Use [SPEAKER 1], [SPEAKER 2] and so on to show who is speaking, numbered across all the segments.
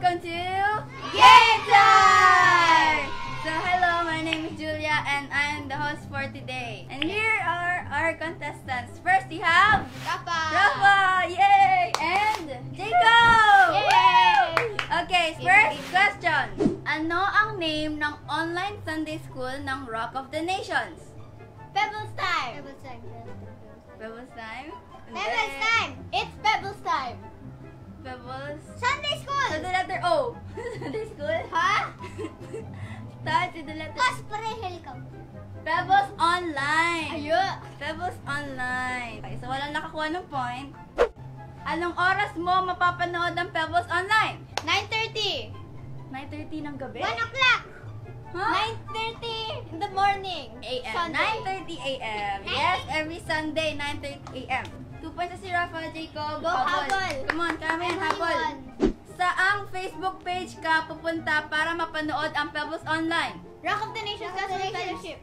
[SPEAKER 1] welcome to Game Time! So hello, my name is Julia and I am the host for today. And here are our contestants. First we have Rafa! Yay! And Jacob!
[SPEAKER 2] Yay!
[SPEAKER 1] Okay, first question. Ano ang name ng online Sunday school ng Rock of the Nations?
[SPEAKER 2] Pebbles time!
[SPEAKER 1] Pebbles time?
[SPEAKER 2] Pebbles time! It's Pebbles time!
[SPEAKER 1] Pebbles?
[SPEAKER 2] Sunday school!
[SPEAKER 1] So the letter O. Sunday school?
[SPEAKER 2] Ha?
[SPEAKER 1] Start with the letter
[SPEAKER 2] Osprey helicopter.
[SPEAKER 1] Pebbles Online.
[SPEAKER 2] Ayun!
[SPEAKER 1] Pebbles Online. Okay, so walang nakakuha ng point. Anong oras mo mapapanood ang Pebbles Online?
[SPEAKER 2] 9:30!
[SPEAKER 1] 9:30 ng gabi?
[SPEAKER 2] 1 o'clock!
[SPEAKER 1] Huh?
[SPEAKER 2] 9:30 in the morning.
[SPEAKER 1] A.M.
[SPEAKER 2] Sunday.
[SPEAKER 1] 9:30 a.m. Yes, every Sunday, 9:30 a.m. 2 points na si Rafa, Jacob.
[SPEAKER 2] Go, habol.
[SPEAKER 1] Come on, kami yan, habol. Saang Facebook page ka pupunta para mapanood ang Pebbles Online?
[SPEAKER 2] Rock of the Nations Gospel Fellowship.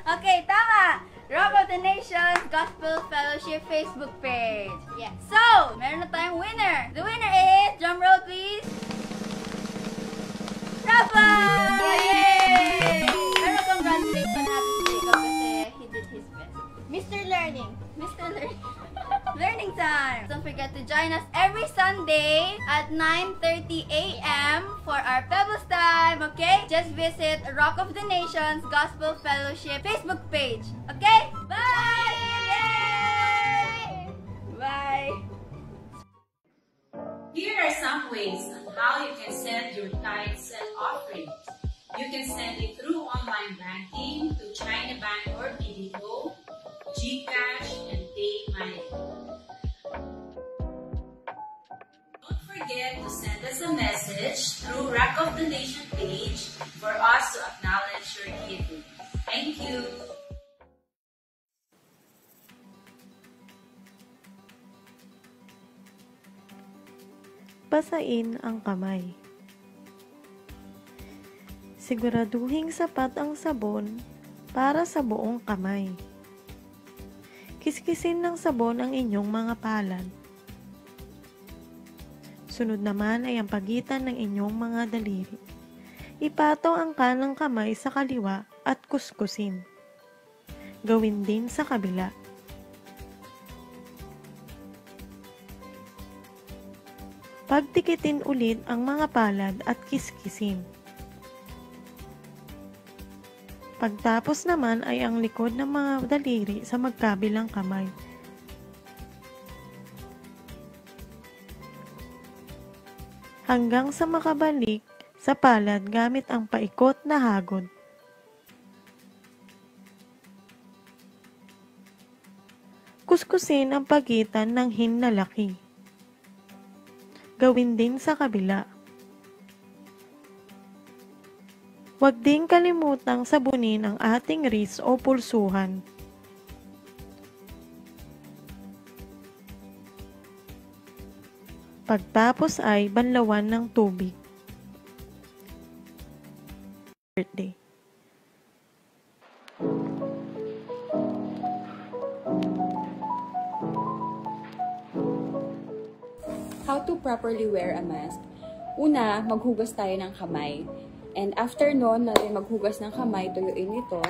[SPEAKER 1] Okay, tama! Rock of the Nations Gospel Fellowship Facebook page.
[SPEAKER 2] Yes.
[SPEAKER 1] So, meron na tayong winner. The winner is, drum roll please, Rafa! Yay! Pero congratulate pa natin si Jacob kasi he did his best.
[SPEAKER 2] Mr. Learning.
[SPEAKER 1] Mr. Learning time! Don't forget to join us every Sunday at 9:30 a.m. for our Pebbles time, okay? Just visit Rock of the Nations Gospel Fellowship Facebook page, okay? Bye! Yay! Bye!
[SPEAKER 3] Here are some ways on how you can send your tithes and offerings. You can send it through online banking to China Bank or BDO, GCash, and PayMoney. Don't forget to send us a message through Rock of the Nation page for us to acknowledge your giving. Thank you.
[SPEAKER 4] Basain ang kamay. Siguraduhing sapat ang sabon para sa buong kamay. Kiskisin ng sabon ang inyong mga palad. Sunod naman ay ang pagitan ng inyong mga daliri. Ipataw ang kanang kamay sa kaliwa at kuskusin. Gawin din sa kabila. Pagtikitin ulit ang mga palad at kiskisin. Pagtapos naman ay ang likod ng mga daliri sa magkabilang kamay. Hanggang sa makabalik sa palad gamit ang paikot na hagod. Kuskusin ang pagitan ng hinlalaki. Gawin din sa kabila. Huwag ding kalimutang sabunin ang ating wrist o pulsuhan. Pagtapos ay banlawan ng tubig. Birthday.
[SPEAKER 5] How to properly wear a mask. Una, maghugas tayo ng kamay. And after nun, natin maghugas ng kamay, tuyuin ito.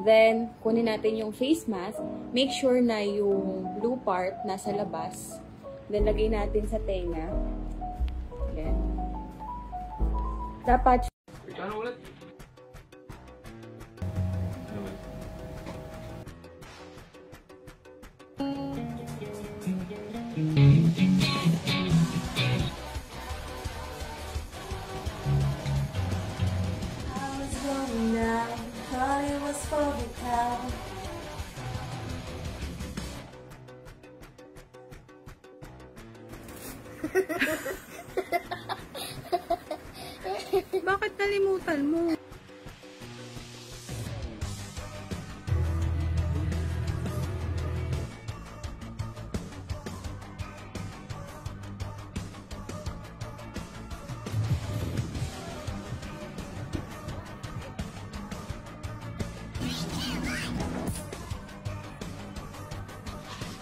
[SPEAKER 5] Then, kunin natin yung face mask. Make sure na yung blue part nasa labas. Then, lagay natin sa tenga. Then, dapat
[SPEAKER 4] Bakit nalimutan mo?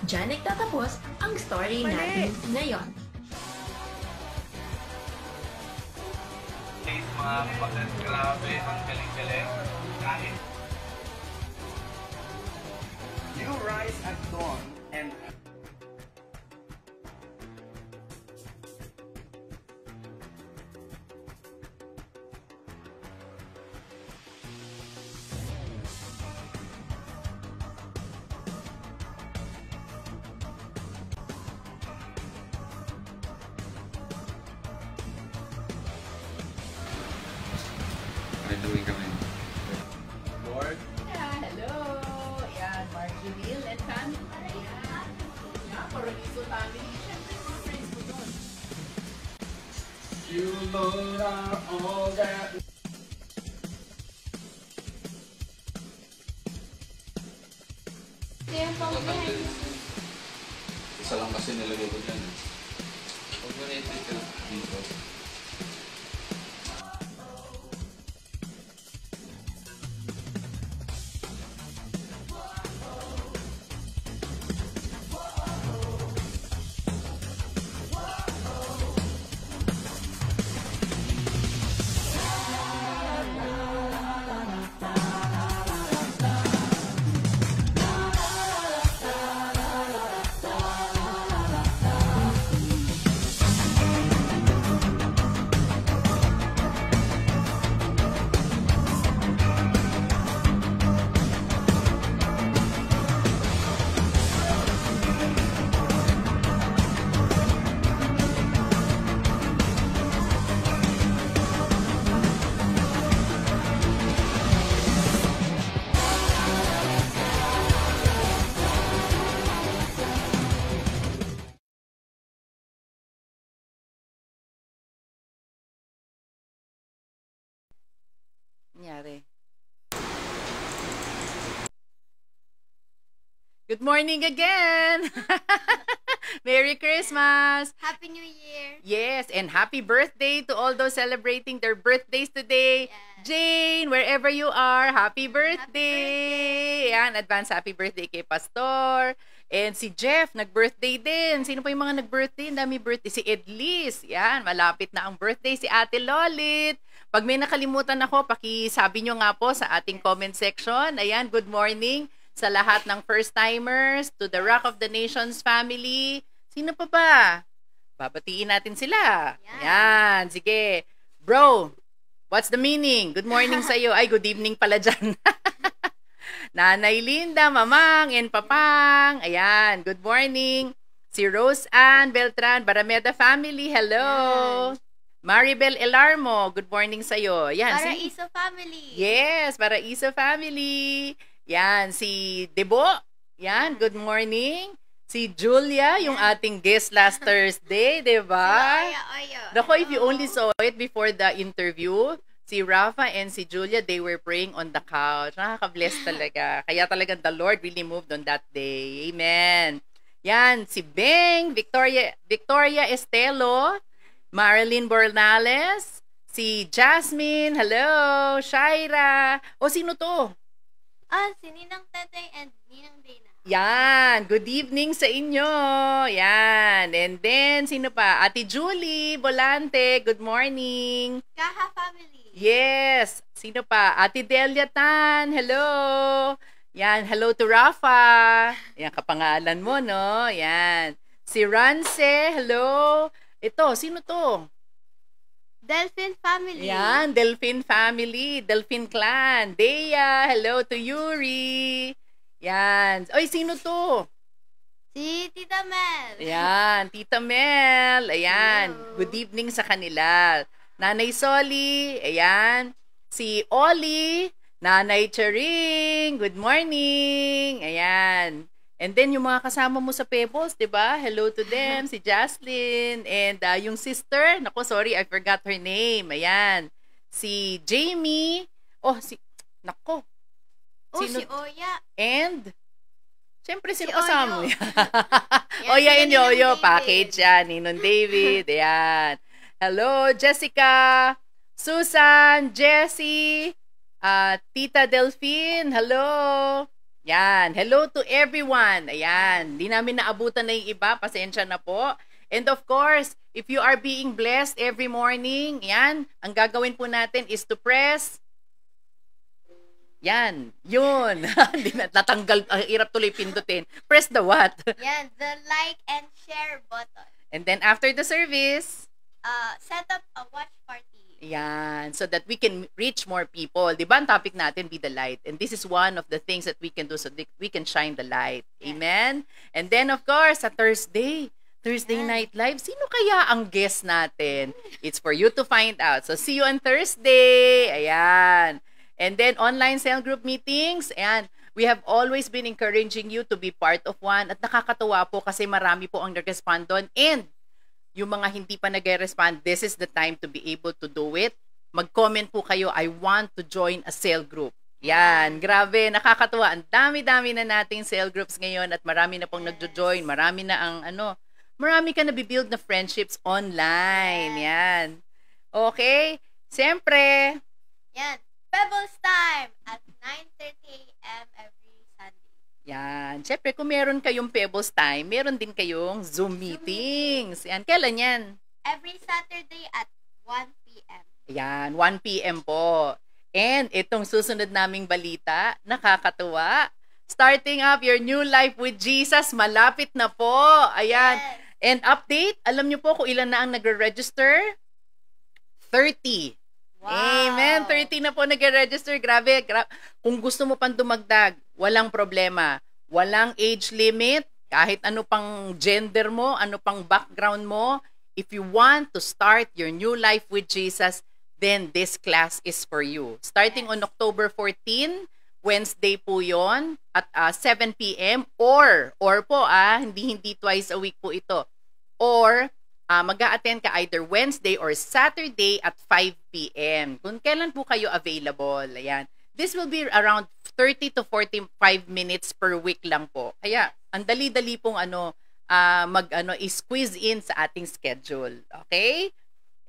[SPEAKER 6] Diyan nagtatapos ang story natin ngayon. mga kapatid, grabe, ang galing-galing. Kahit
[SPEAKER 7] You rise at dawn and
[SPEAKER 6] doing kami. Lord,
[SPEAKER 8] Hello! Ayan, Margie Will and family. Ayan. Yeah, Paraiso family. Siyempre, mga friends mo doon.
[SPEAKER 6] you Lord are all that.
[SPEAKER 2] Ito yung pang-behind.
[SPEAKER 6] Isa lang kasi nilagay ko dyan. Huwag mo na ito dito.
[SPEAKER 8] Nangyari. Good morning again! Merry Christmas!
[SPEAKER 2] Happy New Year!
[SPEAKER 8] Yes, and happy birthday to all those celebrating their birthdays today.
[SPEAKER 2] Yes.
[SPEAKER 8] Jane, wherever you are, happy birthday! Yan, advance happy birthday kay Pastor. And si Jeff, nag-birthday din. Sino pa yung mga nag-birthday? Ang dami birthday. Si Edlis, yan, malapit na ang birthday. Si Ate Lolit. Pag may nakalimutan ako, pakisabi nyo nga po sa ating comment section. Ayan, good morning sa lahat ng first-timers, to the Rock of the Nations family. Sino pa ba? Babatiin natin sila. Yan, sige. Bro, what's the meaning? Good morning sa'yo. Ay, good evening pala dyan. Nanay Linda, Mamang, and Papang. Ayan, good morning. Si Rose Ann Beltran, Barameda family, hello. Maribel Elarmo, good morning sa'yo. Yan,
[SPEAKER 2] Paraiso family!
[SPEAKER 8] Yes, Paraiso family. Yan, si Debo. Yan, good morning. Si Julia, yung ating guest last Thursday, di ba?
[SPEAKER 2] Oyo.
[SPEAKER 8] Nako, if you only saw it before the interview, si Rafa and si Julia, they were praying on the couch. Nakaka-bless talaga. Kaya talagang the Lord really moved on that day. Amen. Yan, si Beng, Victoria Estelo, Marilyn Bornales, si Jasmine, hello, Shaira. O, sino to?
[SPEAKER 2] Si Ninang Teteng and Ninang Dana.
[SPEAKER 8] Yan, good evening sa inyo. Yan, and then, sino pa? Ate Julie Bolante, good morning.
[SPEAKER 2] Kaha family.
[SPEAKER 8] Yes, sino pa? Ate Delia Tan, hello. Yan, hello to Rafa. Yan, kapangalan mo, no? Yan. Si Rance, hello. Ito, sino to?
[SPEAKER 2] Delphin family.
[SPEAKER 8] Yan, Delphin family, Delphin clan. Dea, hello to Yuri. Yan. Oy, sino to?
[SPEAKER 2] Si Tita Mel.
[SPEAKER 8] Ayan, Tita Mel. Ayan,
[SPEAKER 2] Hello.
[SPEAKER 8] good evening sa kanila. Nanay Soli, ayan. Si Oli, Nanay Charing, good morning. Ayan. And then, yung mga kasama mo sa Pebbles, di ba? Hello to them, si Jocelyn. And yung sister, naku, sorry, I forgot her name. Ayan. Si Jamie. Oh, naku.
[SPEAKER 2] Si Oya.
[SPEAKER 8] And, siyempre,
[SPEAKER 2] Si
[SPEAKER 8] sino kasama mo?
[SPEAKER 2] Oyo.
[SPEAKER 8] Oya
[SPEAKER 2] sila
[SPEAKER 8] and
[SPEAKER 2] Ninong
[SPEAKER 8] Yoyo,
[SPEAKER 2] David.
[SPEAKER 8] package yan. Ninong David, ayan. Hello, Jessica, Susan, Jessie, Tita Delphine, hello. Yan, hello to everyone. Ayan, di namin naabutan na yung iba, pasensya na po. And of course, if you are being blessed every morning, yan, ang gagawin po natin is to press. Yan, yun. Hindi na, natanggal, hirap tuloy pindutin. Press the what?
[SPEAKER 2] Yan, the like and share button.
[SPEAKER 8] And then after the service,
[SPEAKER 2] Set up a watch party.
[SPEAKER 8] yan, so that we can reach more people. Di ba ang topic natin, be the light. And this is one of the things that we can do so that we can shine the light. Amen? And then of course, sa Thursday Night Live, sino kaya ang guest natin? It's for you to find out. So see you on Thursday. Ayan. And then online cell group meetings, and we have always been encouraging you to be part of one. At nakakatuwa po kasi marami po ang nag-respond doon. And yung mga hindi pa nag-respond, this is the time to be able to do it. Mag-comment po kayo, I want to join a cell group. Yan, grabe, nakakatuwa. Ang dami-dami na nating cell groups ngayon at marami na pong nagjo-join. Marami na ang marami ka na bibuild na friendships online. Yan. Okay? Siyempre,
[SPEAKER 2] Yan, Pebbles Time at 9:30 a.m. every Sunday.
[SPEAKER 8] yan. Siyempre, kung meron kayong Pebbles Time, meron din kayong Zoom meetings. Yan, kailan yan?
[SPEAKER 2] Every Saturday at 1 p.m.
[SPEAKER 8] Yan, 1 p.m. po. And itong susunod naming balita, nakakatuwa. Starting up your new life with Jesus, malapit na po. Ayan.
[SPEAKER 2] Yes.
[SPEAKER 8] And update, alam niyo po kung ilan na ang nagre-register? 30.
[SPEAKER 2] Wow.
[SPEAKER 8] Amen. 30 na po nagre-register. Grabe. Kung gusto mo pang dumagdag, walang problema. Walang age limit. Kahit ano pang gender mo, ano pang background mo. If you want to start your new life with Jesus, then this class is for you. Starting on October 14, Wednesday po yon at 7 p.m. Or po, hindi twice a week po ito. Or, mag-a-attend ka either Wednesday or Saturday at 5 p.m. Kung kailan po kayo available. Ayan. This will be around 30 to 45 minutes per week lang po. Kaya, ang dali-dali pong i-squeeze in sa ating schedule. Okay?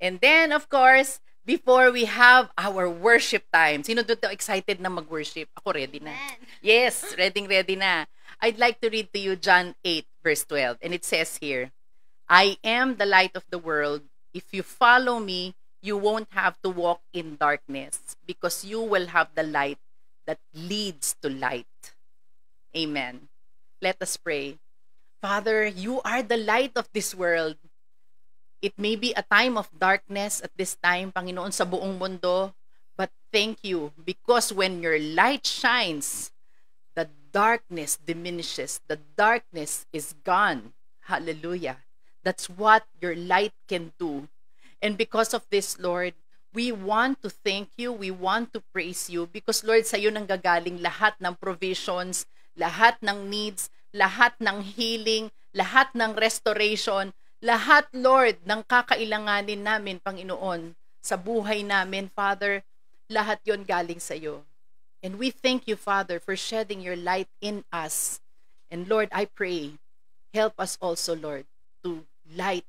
[SPEAKER 8] And then, of course, before we have our worship time. Sino dito excited na mag-worship? Ako ready na.
[SPEAKER 2] Amen.
[SPEAKER 8] Yes, ready na. I'd like to read to you John 8 verse 12. And it says here, I am the light of the world. If you follow me, you won't have to walk in darkness because you will have the light that leads to light. Amen. Let us pray. Father, you are the light of this world. It may be a time of darkness at this time, Panginoon, sa buong mundo. But thank you because when your light shines, the darkness diminishes. The darkness is gone. Hallelujah. That's what your light can do. And because of this, Lord, we want to thank you. We want to praise you because, Lord, sa iyo nanggagaling lahat ng provisions, lahat ng needs, lahat ng healing, lahat ng restoration, lahat, Lord, ng kakailanganin namin, Panginoon, sa buhay namin, Father, lahat yon galing sa iyo. And we thank you, Father, for shedding your light in us. And Lord, I pray, help us also, Lord, to light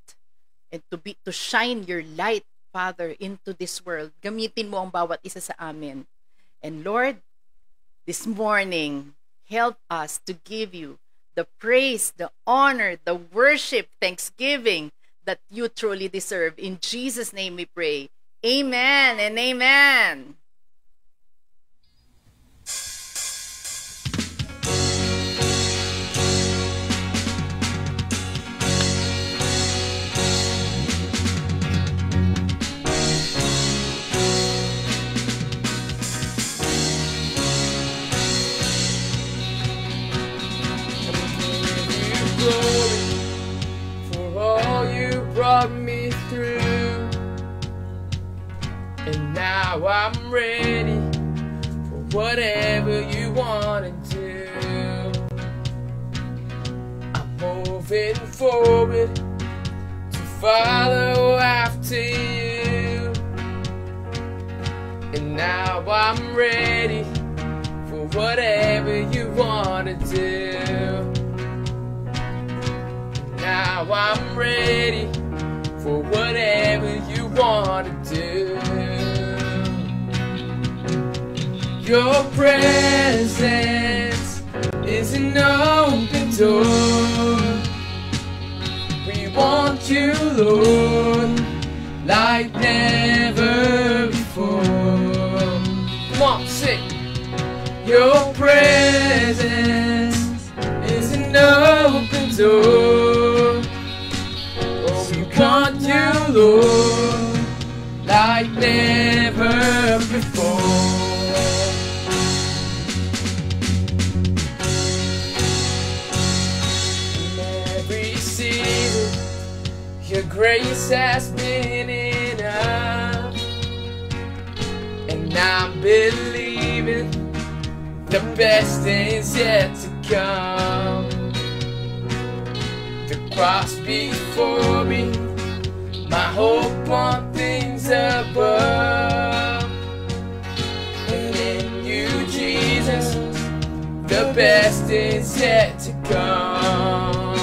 [SPEAKER 8] and to shine your light, Father, into this world. Gamitin mo ang bawat isa sa amin. And Lord, this morning, help us to give you the praise, the honor, the worship, thanksgiving that you truly deserve. In Jesus' name we pray. Amen and amen.
[SPEAKER 9] For all you brought me through, and now I'm ready for whatever you want to do. I'm moving forward to follow after you, and now I'm ready for whatever you want to do. Now I'm ready for whatever you want to do. Your presence is an open door. We want want you, Lord, like never before. Come on, sing. Your presence is an open door. Oh, we want you, Lord, like never before. Your grace has been enough, and I'm believing the best is yet to come. The cross before me, my hope on things above, and in you, Jesus, the best is yet to come.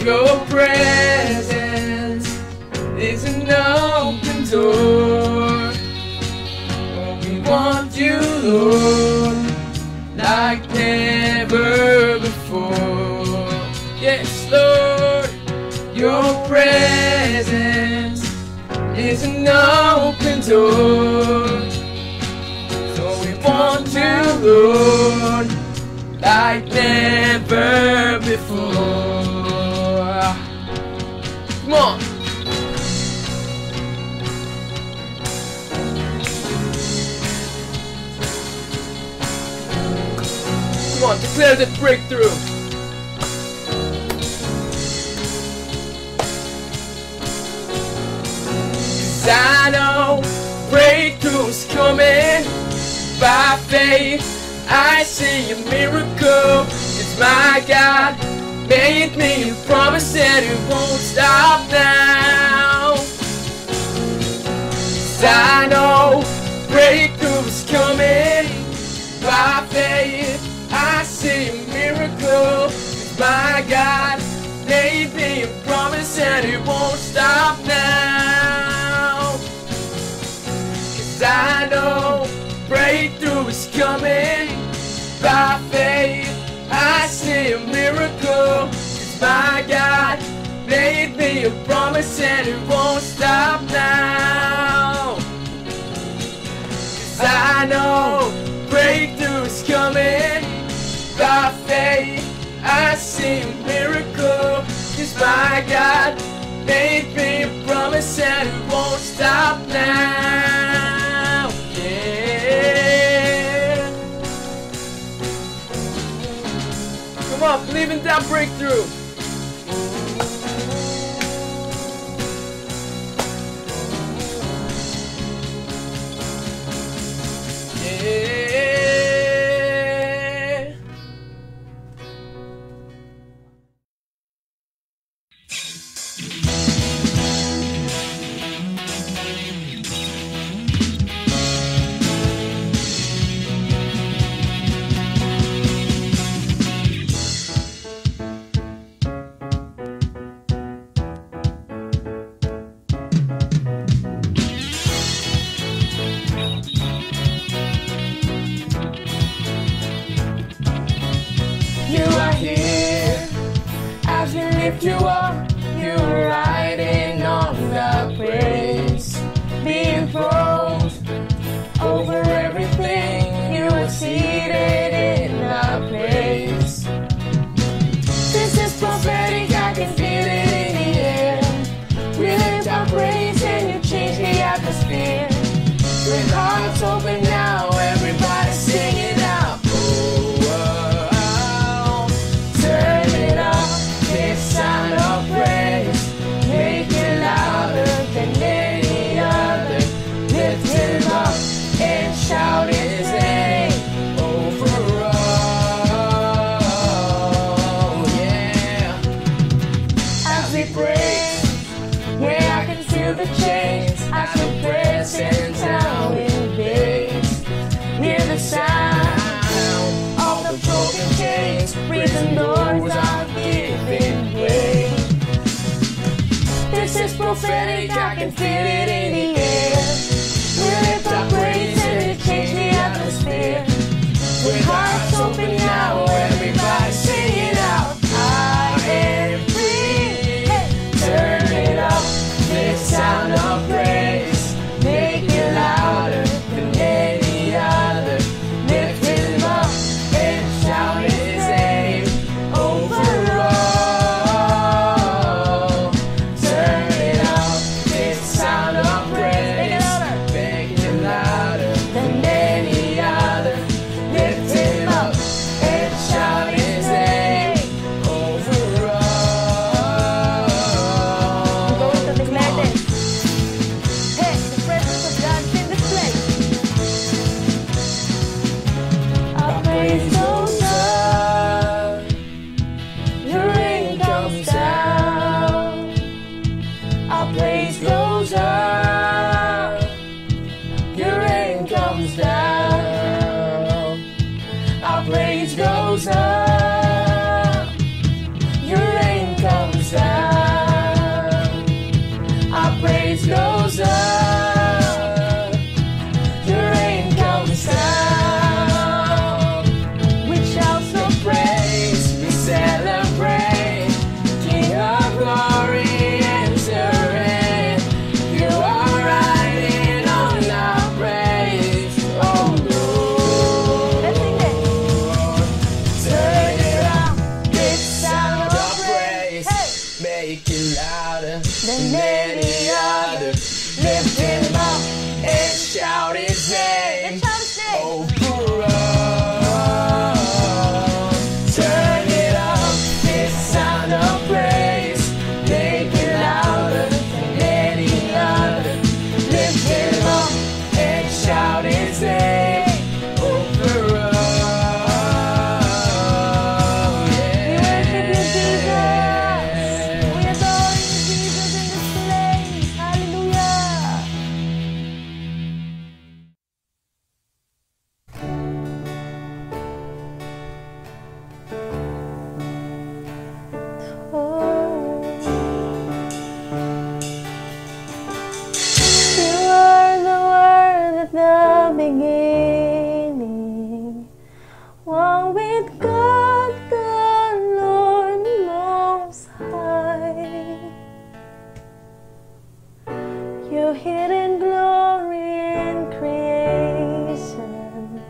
[SPEAKER 9] Your presence is an open door. Oh, we want you, Lord, like never before. Yes, Lord, your presence is an open door. So we want you, Lord, like never before. Come on. Come on, declare the breakthrough. 'Cause I know breakthrough's coming. By faith, I see a miracle. It's my God made me a promise and it won't stop now. 'Cause I know breakthrough's coming. By faith, I see a miracle. 'Cause my God made me a promise and it won't stop now. 'Cause I know breakthrough is coming. By faith, I see a miracle. 'Cause my God made me a promise and it won't stop now. 'Cause I know breakthrough is coming. By faith, I see a miracle. 'Cause my God made me a promise and it won't stop now. Yeah. Come on, believe in that breakthrough. Yeah. You are here as we lift you up. You're riding on the praise, being thrown over everything. You are seated in the place. This is prophetic, I can feel it in the air. We lift our praise and you change the atmosphere. With hearts open now, everybody sing it out. Turn it up, this sound of praise. Make it louder than any other. Lift him up and shout his name over all. Yeah. As we praise, yeah, I can feel the change. As your presence now invades. Hear the sound of the broken chains. Prison doors are giving way. This is prophetic, I can feel it in the air. We lift our praise and it change the atmosphere. With hearts open now, everybody sing it out. I am free. make it louder than any other. Lift him up and shout his name. Over us. Turn it up, this sound of praise. Make it louder than any other. Lift him up and shout his name. Over us.
[SPEAKER 4] Beginning, one with God the Lord Most High. Your hidden glory in creation,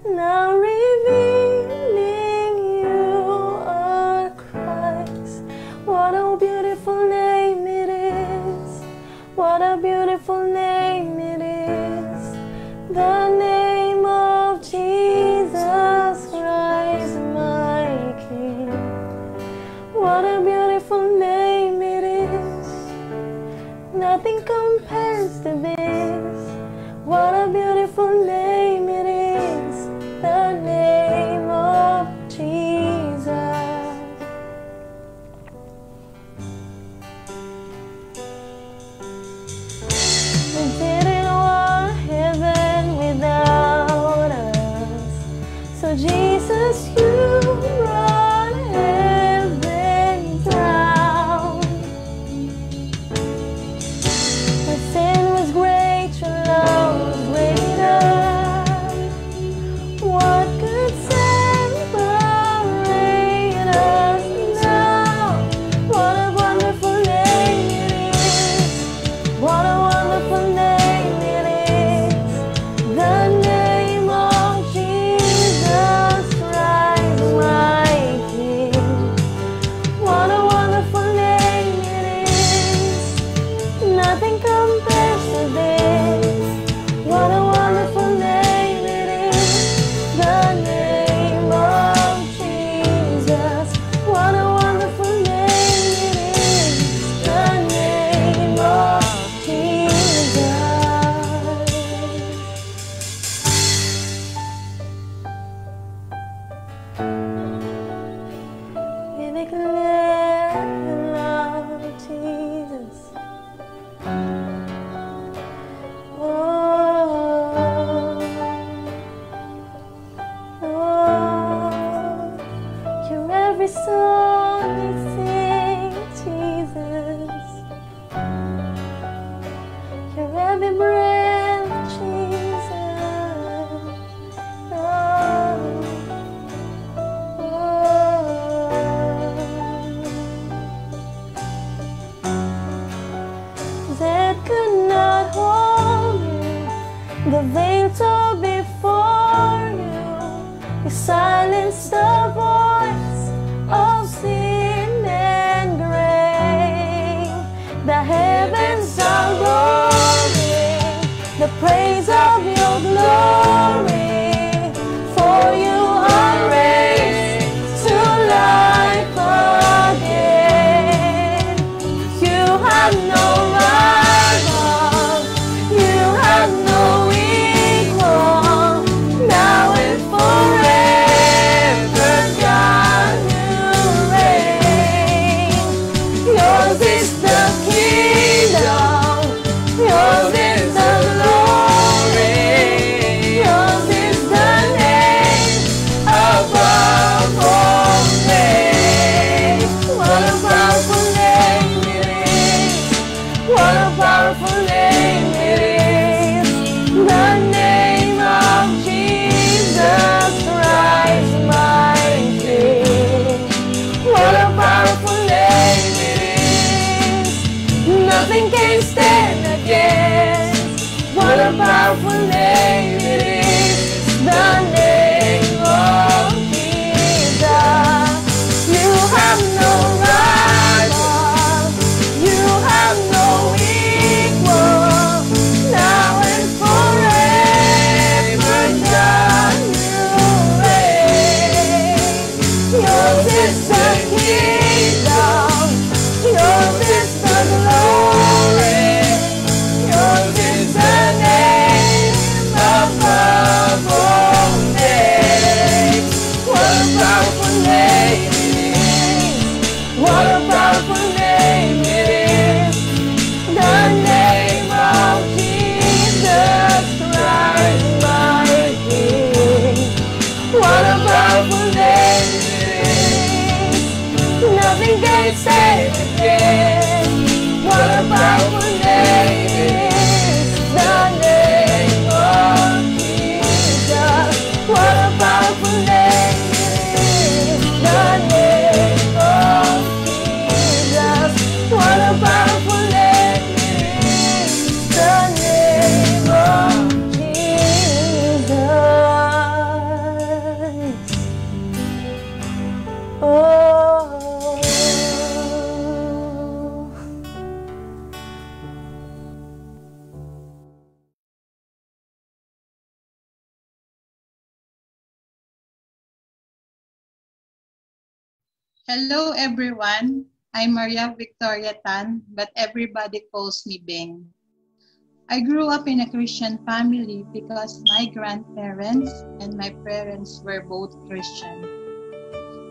[SPEAKER 4] now revealing you are Christ. What a beautiful name it is! What a beautiful name it is! The name of Jesus Christ, my King. What a beautiful name it is. Nothing compares to this. What a beautiful name it is. The name of Jesus. We didn't want heaven without us. So Jesus, you brought heaven down. When sin was great, your love was greater. What could separate us now? What a wonderful name it is. What a wonderful name it is. The name of Jesus Christ, my King. What a wonderful name it is. Nothing compares to this. What a wonderful name it is. The name of Jesus. What a wonderful name it is. The name of Jesus. We declare the love of Jesus. Oh, oh, you're every song we sing, Jesus. You're every breath, Jesus. Oh, that could not hold you, the veil tore before you. You silenced the voice of sin and grave. The heavens are roaring the praise of your glory, for you are raised to life again. You have no rival, you have no equal, now and forever, God, you reign. Yours is the kingdom, yours is the glory, yours is the name above all names. What a powerful name it is. What a powerful name it is. The name of Jesus Christ, my King. What a powerful name it is. Nothing can stand against. What a powerful name it is. The name of Jesus. You have no rival.
[SPEAKER 9] it, say it again. What a powerful name it is, the name of Jesus. What a powerful name it is, the name of Jesus. What a powerful name it is, the name of Jesus. Oh.
[SPEAKER 10] Hello everyone, I'm Maria Victoria Tan, but everybody calls me Beng. I grew up in a Christian family because my grandparents and my parents were both Christian.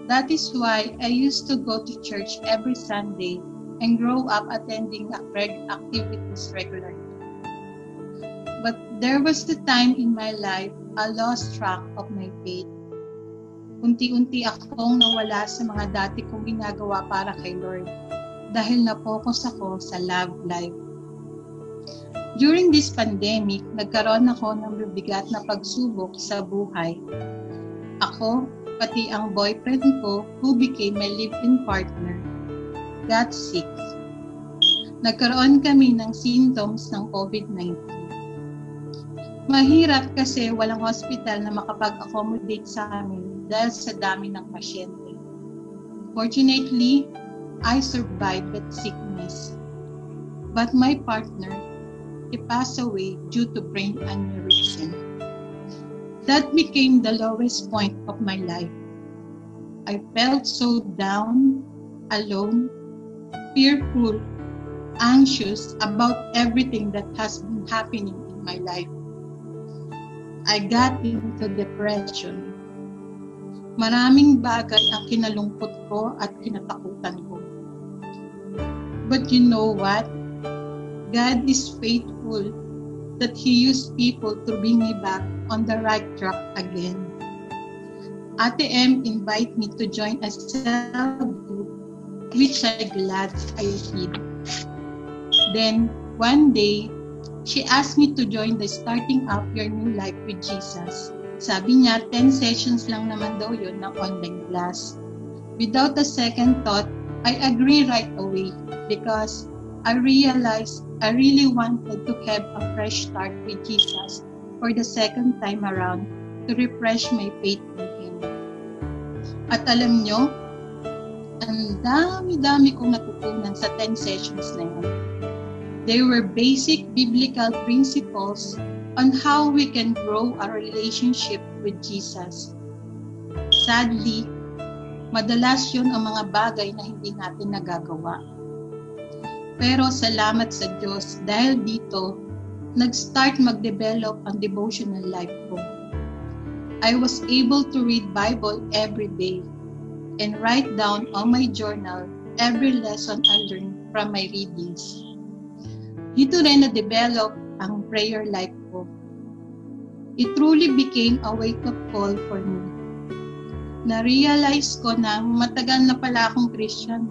[SPEAKER 10] That is why I used to go to church every Sunday and grow up attending activities regularly. But there was a time in my life I lost track of my faith. Unti-unti akong nawala sa mga dati kong ginagawa para kay Lord dahil na-focus ako sa love life. During this pandemic, nagkaroon ako ng bibigat na pagsubok sa buhay. Ako, pati ang boyfriend ko who became my live-in partner, got sick. Nagkaroon kami ng symptoms ng COVID-19. Mahirap kasi walang hospital na makapag-accommodate sa amin dahil sa dami ng pasyente. Fortunately, I survived that sickness. But my partner, he passed away due to brain aneurysm. That became the lowest point of my life. I felt so down, alone, fearful, anxious about everything that has been happening in my life. I got into depression. Maraming bagay ang kinalungkot ko at kinatakutan ko. But you know what? God is faithful that He used people to bring me back on the right track again. Ate M invited me to join a cell group, which I glad I did. Then, one day, she asked me to join the Starting Up Your New Life with Jesus. Sabi niya, 10 sessions lang naman daw yun ng online class. Without a second thought, I agree right away because I realized I really wanted to have a fresh start with Jesus for the second time around to refresh my faith in Him. At alam nyo, ang dami-dami kong natutunan sa 10 sessions na yun. They were basic biblical principles on how we can grow our relationship with Jesus. Sadly, madalas yun ang mga bagay na hindi natin nagagawa. Pero salamat sa Diyos dahil dito, nag-start mag-develop ang devotional life ko. I was able to read Bible every day and write down on my journal every lesson I learned from my readings. Dito rin na-develop ang prayer life ko. It truly became a wake-up call for me. Na-realize ko na matagal na pala akong Christian,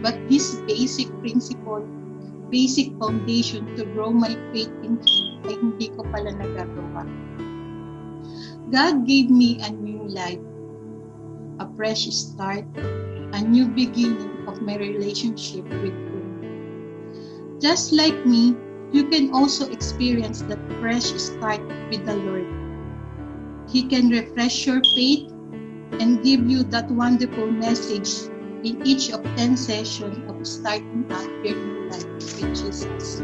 [SPEAKER 10] but this basic principle, basic foundation to grow my faith in Him ay hindi ko pala nagagawa. God gave me a new life, a fresh start, a new beginning of my relationship with Him. Just like me, you can also experience that fresh start with the Lord. He can refresh your faith and give you that wonderful message in each of 10 sessions of starting up your new life with Jesus.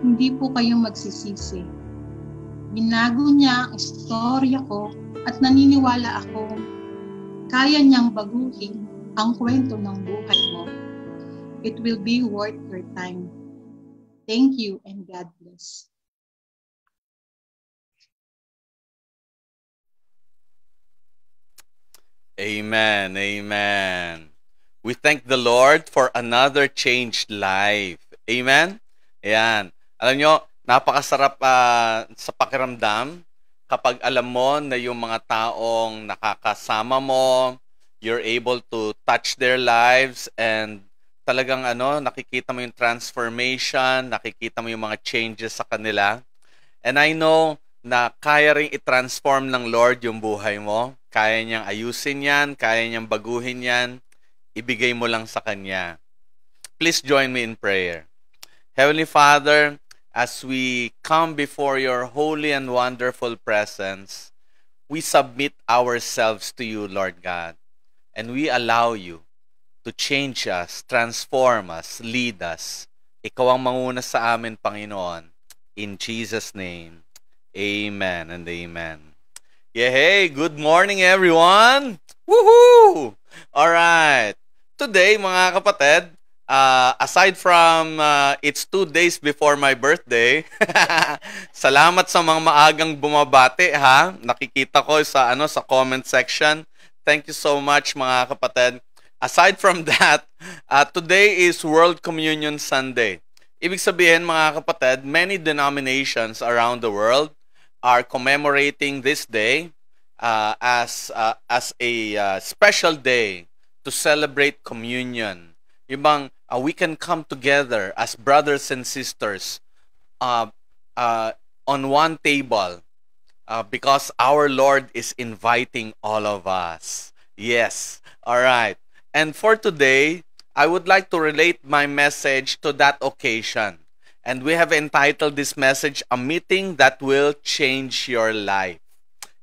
[SPEAKER 10] Hindi po kayong magsisisi. Binago niya ang istorya ko at naniniwala ako kaya niyang baguhin ang kwento ng buhay mo. It will be worth your time. Thank you and God bless.
[SPEAKER 11] Amen. Amen. We thank the Lord for another changed life. Amen? Ayan. Alam nyo, napakasarap sa pakiramdam kapag alam mo na yung mga taong nakakasama mo, you're able to touch their lives and talagang nakikita mo yung transformation, nakikita mo yung mga changes sa kanila. And I know na kaya ring i-transform ng Lord yung buhay mo. Kaya niyang ayusin yan, kaya niyang baguhin yan. Ibigay mo lang sa Kanya. Please join me in prayer. Heavenly Father, as we come before your holy and wonderful presence, we submit ourselves to you, Lord God, and we allow you to change us, transform us, lead us. Ikaw ang manguna sa amin, Panginoon. In Jesus' name, amen and amen. Yeah, hey, good morning, everyone! Woohoo! Alright. Today, mga kapatid, aside from it's 2 days before my birthday, salamat sa mga maagang bumabati, ha? Nakikita ko sa comment section. Thank you so much, mga kapatid. Aside from that, today is World Communion Sunday. Ibig sabihin, mga kapatid, many denominations around the world are commemorating this day as a special day to celebrate communion. Yung we can come together as brothers and sisters on one table because our Lord is inviting all of us. Yes. All right. And for today, I would like to relate my message to that occasion. And we have entitled this message, A Meeting That Will Change Your Life.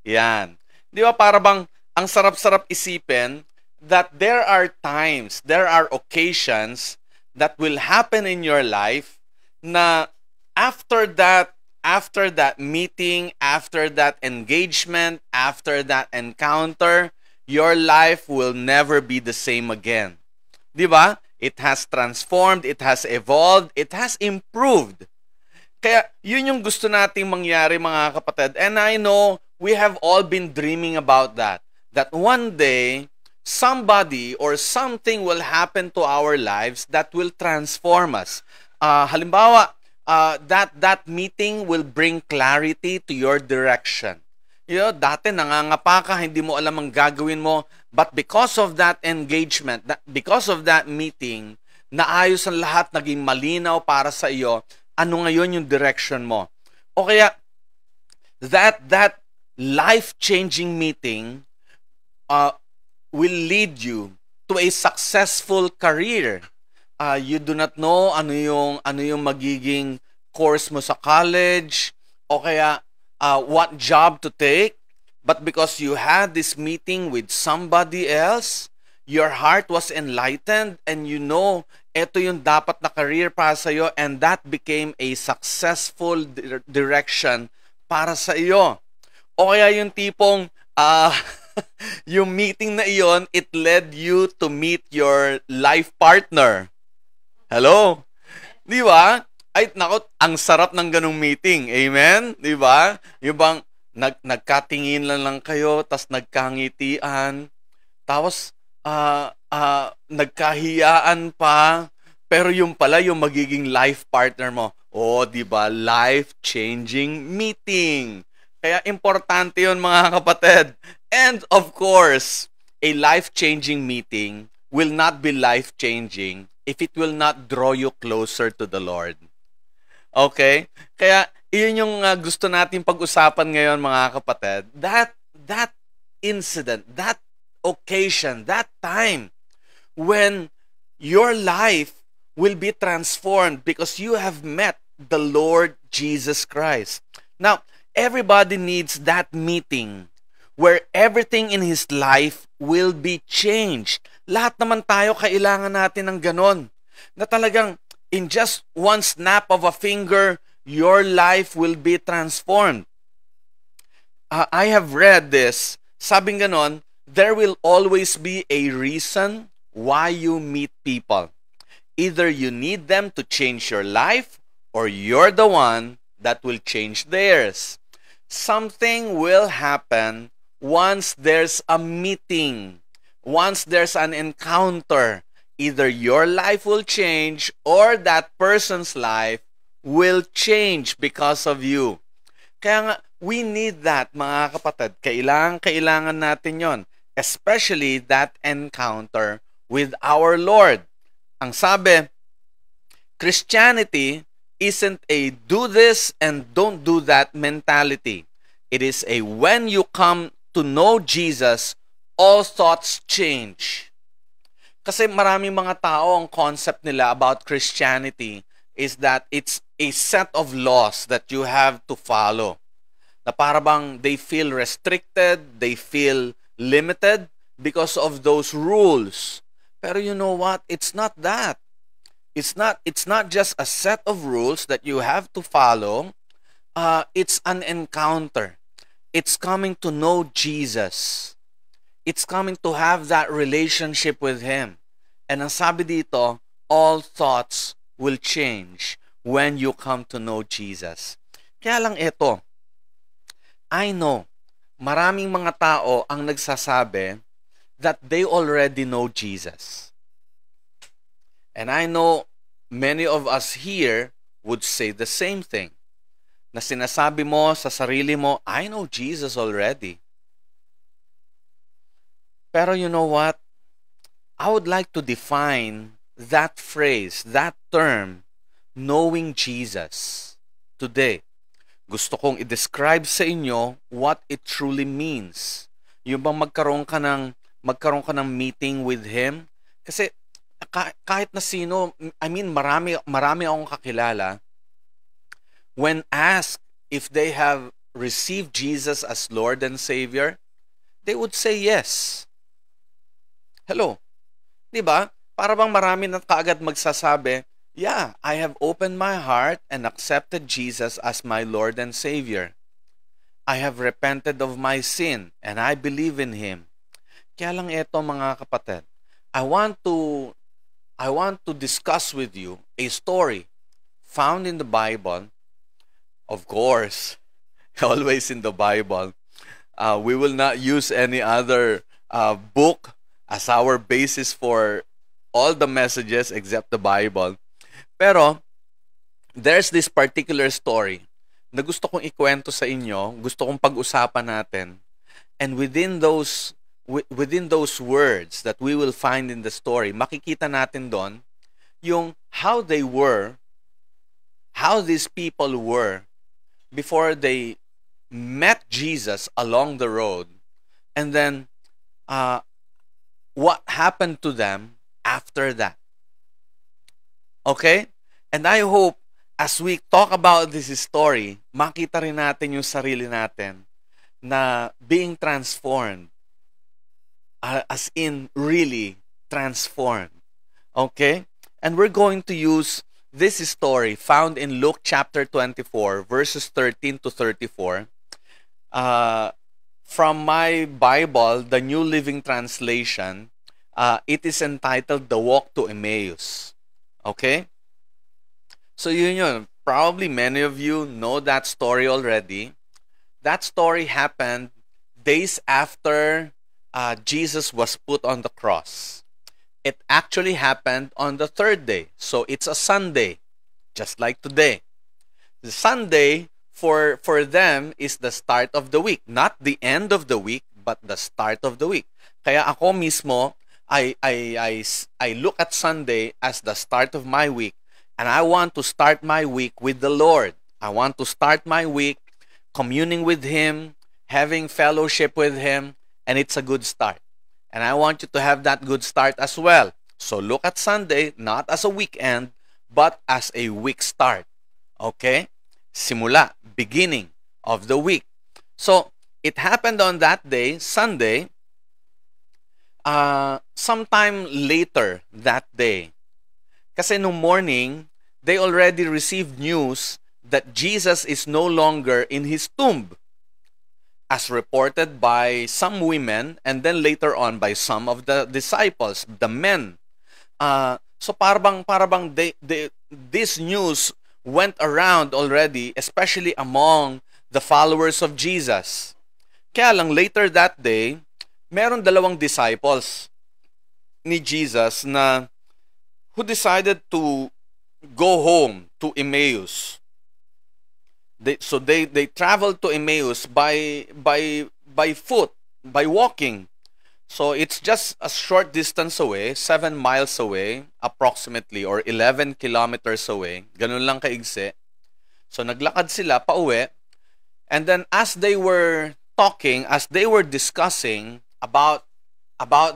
[SPEAKER 11] Yan. Di ba para bang ang sarap-sarap isipin that there are times, there are occasions that will happen in your life na after that meeting, after that engagement, after that encounter, your life will never be the same again. Di ba? It has transformed, it has evolved, it has improved. Kaya yun yung gusto nating mangyari, mga kapatid. And I know we have all been dreaming about that. That one day, somebody or something will happen to our lives that will transform us. Halimbawa, that meeting will bring clarity to your direction. Dati nangangapa ka, hindi mo alam ang gagawin mo, but because of that engagement, because of that meeting, naayos ang lahat, naging malinaw para sa iyo, ano ngayon yung direction mo. O kaya, that life-changing meeting will lead you to a successful career. You do not know ano yung magiging course mo sa college, o kaya what job to take, but because you had this meeting with somebody else, your heart was enlightened and you know, ito yung dapat na career para sa iyo, and that became a successful direction para sa iyo. O kaya yung tipong, yung meeting na iyon, it led you to meet your life partner. Hello? Di ba? Ay, nako, ang sarap ng ganung meeting. Amen? Di ba? Yung bang nagkatingin lang kayo, tas nagkangitian, tapos nagkahiyaan pa, pero yung pala yung magiging life partner mo. Oh, di ba? Life-changing meeting. Kaya importante yun, mga kapatid. And of course, a life-changing meeting will not be life-changing if it will not draw you closer to the Lord. Okay? Kaya, iyon yung gusto natin pag-usapan ngayon, mga kapatid. That incident, that occasion, that time when your life will be transformed because you have met the Lord Jesus Christ. Now, everybody needs that meeting where everything in his life will be changed. Lahat naman tayo kailangan natin ng ganon. Na talagang in just one snap of a finger, your life will be transformed. I have read this. Sabing ganon, there will always be a reason why you meet people. Either you need them to change your life or you're the one that will change theirs. Something will happen once there's a meeting, once there's an encounter. Either your life will change or that person's life will change because of you. Kaya nga, we need that, mga kapatid. Kailangan natin yon. especially that encounter with our Lord. Ang sabi, Christianity isn't a do this and don't do that mentality. It is a when you come to know Jesus, all thoughts change. Kasi maraming mga tao, ang concept nila about Christianity is that it's a set of laws that you have to follow. Na para bang they feel restricted, they feel limited because of those rules. Pero you know what? It's not that. It's not just a set of rules that you have to follow. It's an encounter. It's coming to know Jesus. It's coming to have that relationship with Him. And ang sabi dito, all thoughts will change when you come to know Jesus. Kaya lang ito, I know, maraming mga tao ang nagsasabi that they already know Jesus. And I know many of us here would say the same thing. Na sinasabi mo sa sarili mo, I know Jesus already. Pero you know what? I would like to define that phrase, that term, knowing Jesus today. Gusto kong i-describe sa inyo what it truly means. Yung bang magkaroon ka ng meeting with Him? Kasi kahit na sino, marami akong kakilala, when asked if they have received Jesus as Lord and Savior, they would say yes. Hello. Diba? Para bang marami na kaagad magsasabi, yeah, I have opened my heart and accepted Jesus as my Lord and Savior. I have repented of my sin and I believe in Him. Kaya lang ito mga kapatid, I want to discuss with you a story found in the Bible. Of course, always in the Bible. We will not use any other book as our basis for all the messages except the Bible. Pero, there's this particular story na gusto kong ikwento sa inyo, gusto kong pag-usapan natin. And within those words that we will find in the story, makikita natin doon yung how these people were before they met Jesus along the road, and then what happened to them after that. Okay? And I hope as we talk about this story, makita rin natin yung sarili natin na being transformed. As in, really transformed. Okay? And we're going to use this story found in Luke chapter 24, verses 13 to 34. From my Bible, the New Living Translation, it is entitled The Walk to Emmaus. Okay? So yun. Probably many of you know that story already. That story happened days after Jesus was put on the cross. It actually happened on the third day. So it's a Sunday, just like today. The Sunday for them is the start of the week. Not the end of the week, but the start of the week. Kaya ako mismo, I look at Sunday as the start of my week. And I want to start my week with the Lord. I want to start my week communing with Him, having fellowship with Him, and it's a good start. And I want you to have that good start as well. So look at Sunday not as a weekend, but as a week start. Okay? Simula, beginning of the week. So, it happened on that day, Sunday, sometime later that day. Kasi nung morning, they already received news that Jesus is no longer in His tomb, as reported by some women and then later on by some of the disciples, the men. So parang this news went around already, especially among the followers of Jesus. Kaya lang later that day, meron dalawang disciples ni Jesus na who decided to go home to Emmaus. So they traveled to Emmaus by foot, by walking. So it's just a short distance away, 7 miles away, approximately, or 11 kilometers away. Ganun lang kaigsi. So naglakad sila pauwi. And then as they were talking, as they were discussing about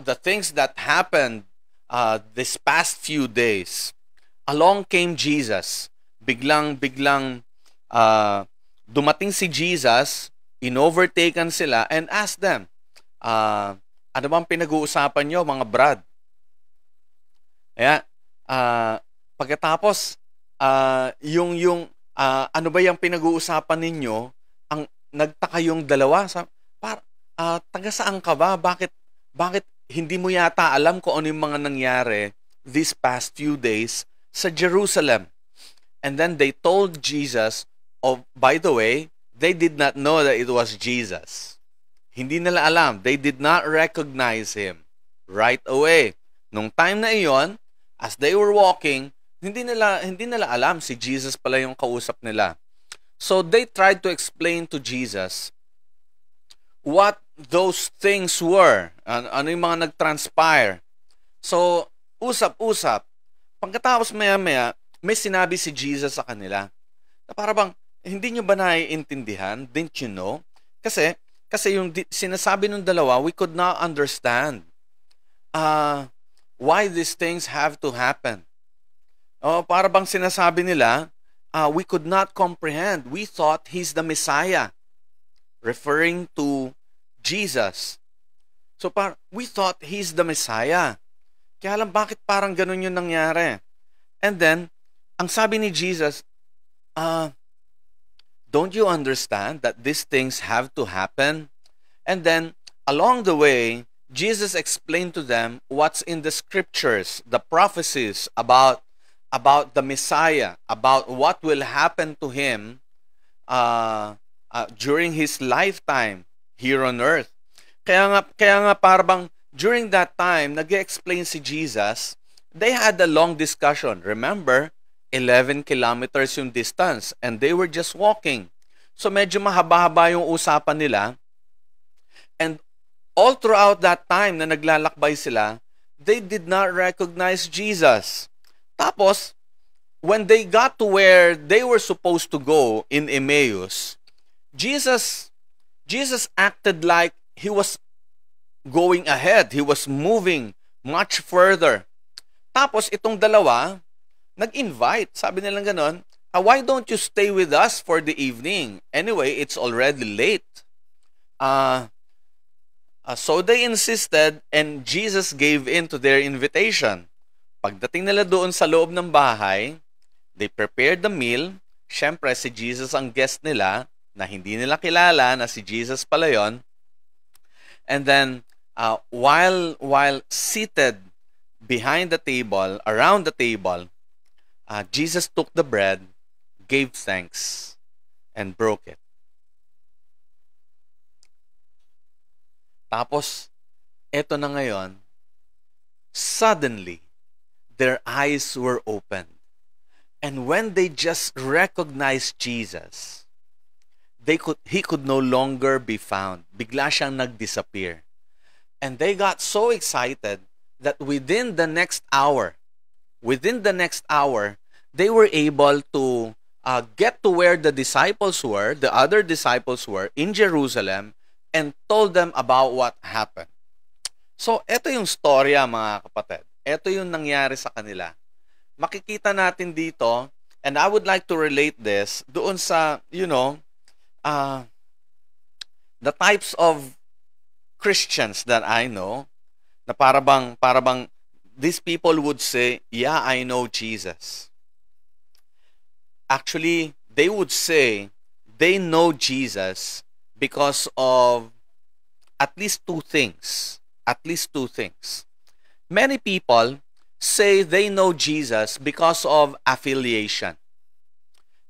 [SPEAKER 11] the things that happened this past few days, along came Jesus. Biglang dumating si Jesus, inovertaken sila, and asked them, ano bang pinag-uusapan nyo, mga brad? Pagkatapos, ano ba yung pinag-uusapan ninyo, ang nagtaka yung dalawa, taga saan ka ba? Bakit hindi mo yata alam kung ano yung mga nangyari these past few days sa Jerusalem? And then they told Jesus, by the way, they did not know that it was Jesus. Hindi nila alam. They did not recognize him right away. Nung time na iyon, as they were walking, hindi nila alam si Jesus pala yung kausap nila. So they tried to explain to Jesus what those things were. Ano yung mga nag-transpire. So, usap-usap. Pagkatapos maya-maya, may sinabi si Jesus sa kanila. Na para bang, hindi nyo ba naiintindihan? Didn't you know? Kasi yung sinasabi ng dalawa, we could not understand why these things have to happen. Para bang sinasabi nila, we could not comprehend. We thought He's the Messiah. Referring to Jesus. So we thought He's the Messiah. Kaya alam bakit parang ganun yung nangyari. And then, ang sabi ni Jesus, don't you understand that these things have to happen? And then, along the way, Jesus explained to them what's in the scriptures, the prophecies about the Messiah, about what will happen to Him during His lifetime here on earth. Kaya nga parang during that time, nag-explain si Jesus, they had a long discussion. Remember, 11 kilometers yung distance and they were just walking. So medyo mahaba-haba yung usapan nila. And all throughout that time na naglalakbay sila, they did not recognize Jesus. Tapos, when they got to where they were supposed to go in Emmaus, Jesus acted like He was going ahead. He was moving much further. Tapos, itong dalawa, nag-invite. Sabi nilang ganon, why don't you stay with us for the evening? Anyway, it's already late. So they insisted and Jesus gave in to their invitation. Pagdating nila doon sa loob ng bahay, they prepared the meal. Siyempre, si Jesus ang guest nila na hindi nila kilala na si Jesus pala yun. And then, while seated behind the table, around the table, Jesus took the bread, gave thanks, and broke it. Tapos, eto na ngayon, suddenly, their eyes were opened. And when they just recognized Jesus, he could no longer be found. Bigla siyang nag-disappear. And they got so excited that within the next hour, they were able to get to where the other disciples were in Jerusalem, and told them about what happened. So, ito yung storya, mga kapatid. Ito yung nangyari sa kanila. Makikita natin dito, and I would like to relate this doon sa, the types of Christians that I know, na parabang these people would say, yeah, I know Jesus. Actually, they would say they know Jesus because of at least two things. Many people say they know Jesus because of affiliation.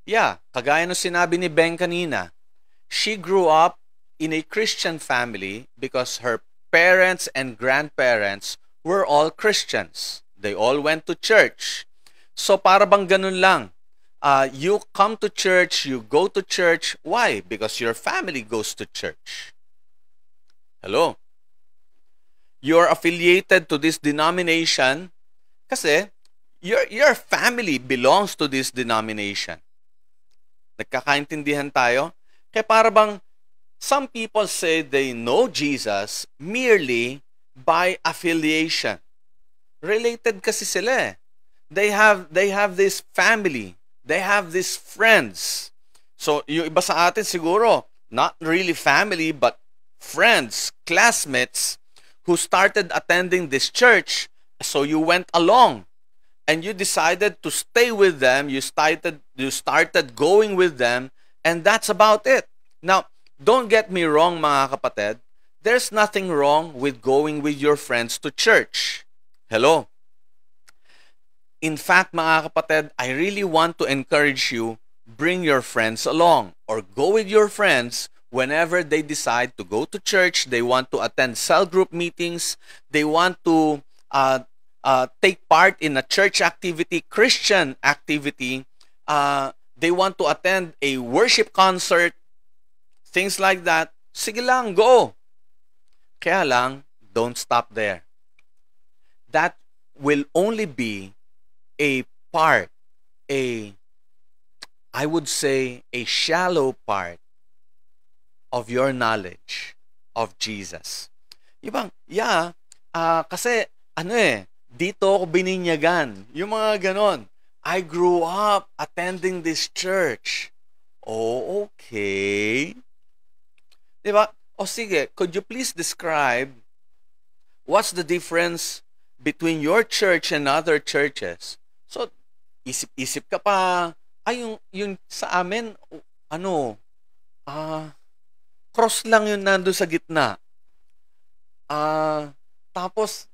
[SPEAKER 11] Yeah, kagaya ng sinabi ni Ben kanina, she grew up in a Christian family because her parents and grandparents were all Christians. They all went to church. So para bang ganun lang. You come to church, you go to church. Why? Because your family goes to church. Hello? you're affiliated to this denomination kasi your family belongs to this denomination. Nagkakaintindihan tayo? Kaya para bang some people say they know Jesus merely by affiliation. Related kasi sila eh. They have this family. They have these friends. So, yung iba sa atin siguro, not really family, but friends, classmates, who started attending this church. So, you went along. And you decided to stay with them. You started going with them. And that's about it. Now, don't get me wrong, mga kapatid. There's nothing wrong with going with your friends to church. Hello? In fact, mga kapatid, I really want to encourage you, bring your friends along or go with your friends whenever they decide to go to church, they want to attend cell group meetings, they want to take part in a church activity, Christian activity, they want to attend a worship concert, things like that. Sige lang, go. Kaya lang, don't stop there. That will only be a part, I would say, a shallow part of your knowledge of Jesus. Ibang, kasi, dito ako bininyagan. Yung mga ganon. I grew up attending this church. Oh, okay. Diba? O sige, could you please describe what's the difference between your church and other churches? So, isip-isip ka pa, yung sa amin, cross lang yun nandun sa gitna. Tapos,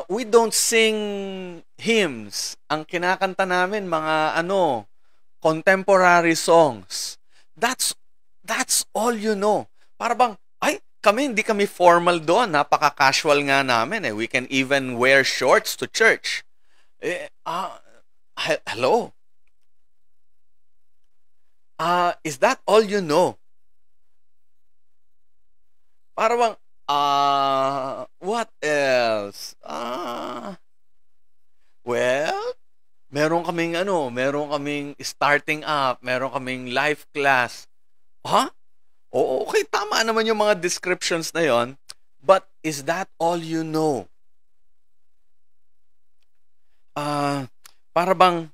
[SPEAKER 11] we don't sing hymns. Ang kinakanta namin, mga contemporary songs. That's all you know. Para bang, hindi kami formal doon. Napaka-casual nga namin eh. We can even wear shorts to church. Hello? Is that all you know? Para bang, what else? Well, meron kaming starting up, meron kaming life class. Oo, okay, tama naman yung mga descriptions na yon. But is that all you know? Para bang,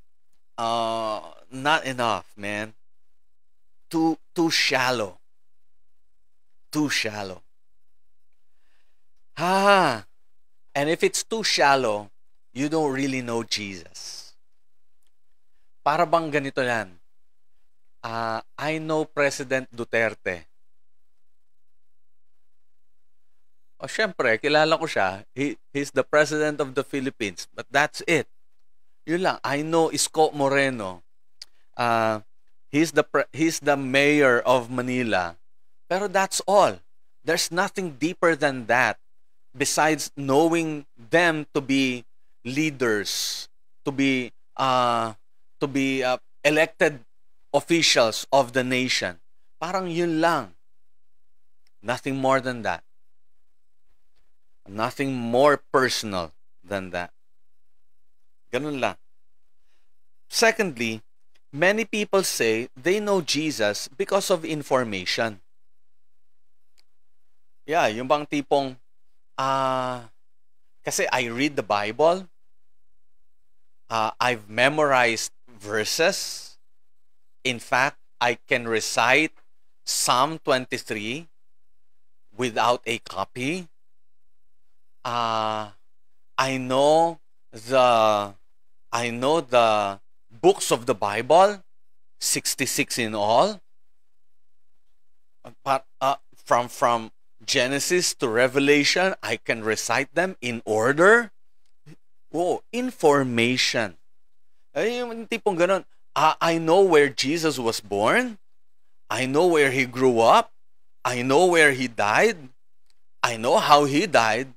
[SPEAKER 11] not enough, man. Too shallow. Too shallow. And if it's too shallow, you don't really know Jesus. Para bang ganito yan. I know President Duterte. Syempre, kilala ko siya. He's the President of the Philippines. But that's it. Yun lang. I know Isko Moreno. He's the mayor of Manila. Pero that's all. There's nothing deeper than that. Besides knowing them to be leaders, to be elected officials of the nation. Parang yun lang. Nothing more than that. Nothing more personal than that. Ganun lang. Secondly, many people say they know Jesus because of information. Yeah, yung bang tipong kasi I read the Bible. I've memorized verses. In fact, I can recite Psalm 23 without a copy. I know the books of the Bible, 66 in all. From Genesis to Revelation, I can recite them in order. Information. Ay, yung tipong ganun. I know where Jesus was born. I know where he grew up. I know where he died. I know how he died.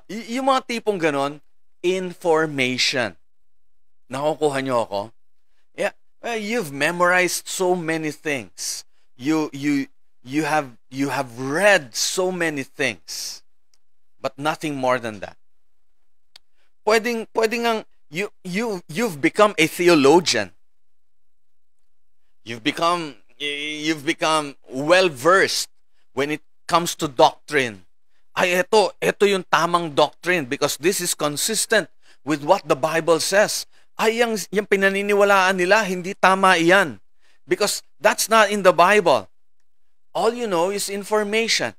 [SPEAKER 11] Yung mga tipong ganun, information. Nakukuha nyo ako? Yeah, you've memorized so many things. You have read so many things. but nothing more than that. Pwedeng ang you've become a theologian. You've become well versed when it comes to doctrine. Ay, ito yung tamang doctrine because this is consistent with what the Bible says. Ay, yung pinaniniwalaan nila, hindi tama iyan. Because that's not in the Bible. All you know is information.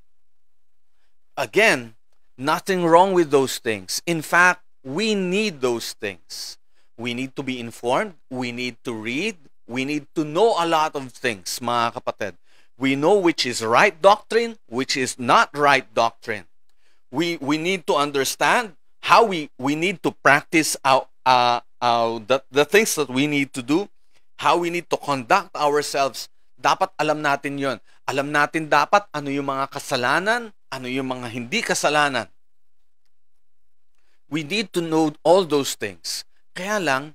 [SPEAKER 11] Again, nothing wrong with those things. In fact, we need those things. We need to be informed. We need to read. We need to know a lot of things, mga kapatid. We know which is right doctrine, which is not right doctrine. We need to understand how we need to practice the things that we need to do, how we need to conduct ourselves. Dapat alam natin yon. Alam natin dapat ano yung mga kasalanan, ano yung mga hindi kasalanan. We need to know all those things. Kaya lang,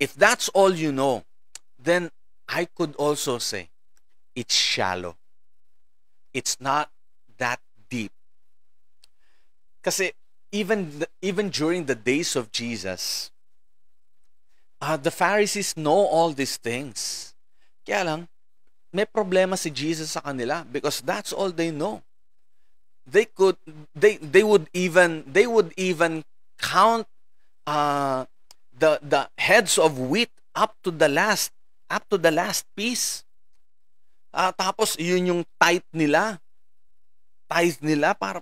[SPEAKER 11] if that's all you know, then I could also say, it's shallow. It's not that deep. Kasi even during the days of Jesus, the Pharisees know all these things. Kaya lang, may problema si Jesus sa kanila because that's all they know. They would even count the heads of wheat up to the last piece. Tapos yun yung tithe nila para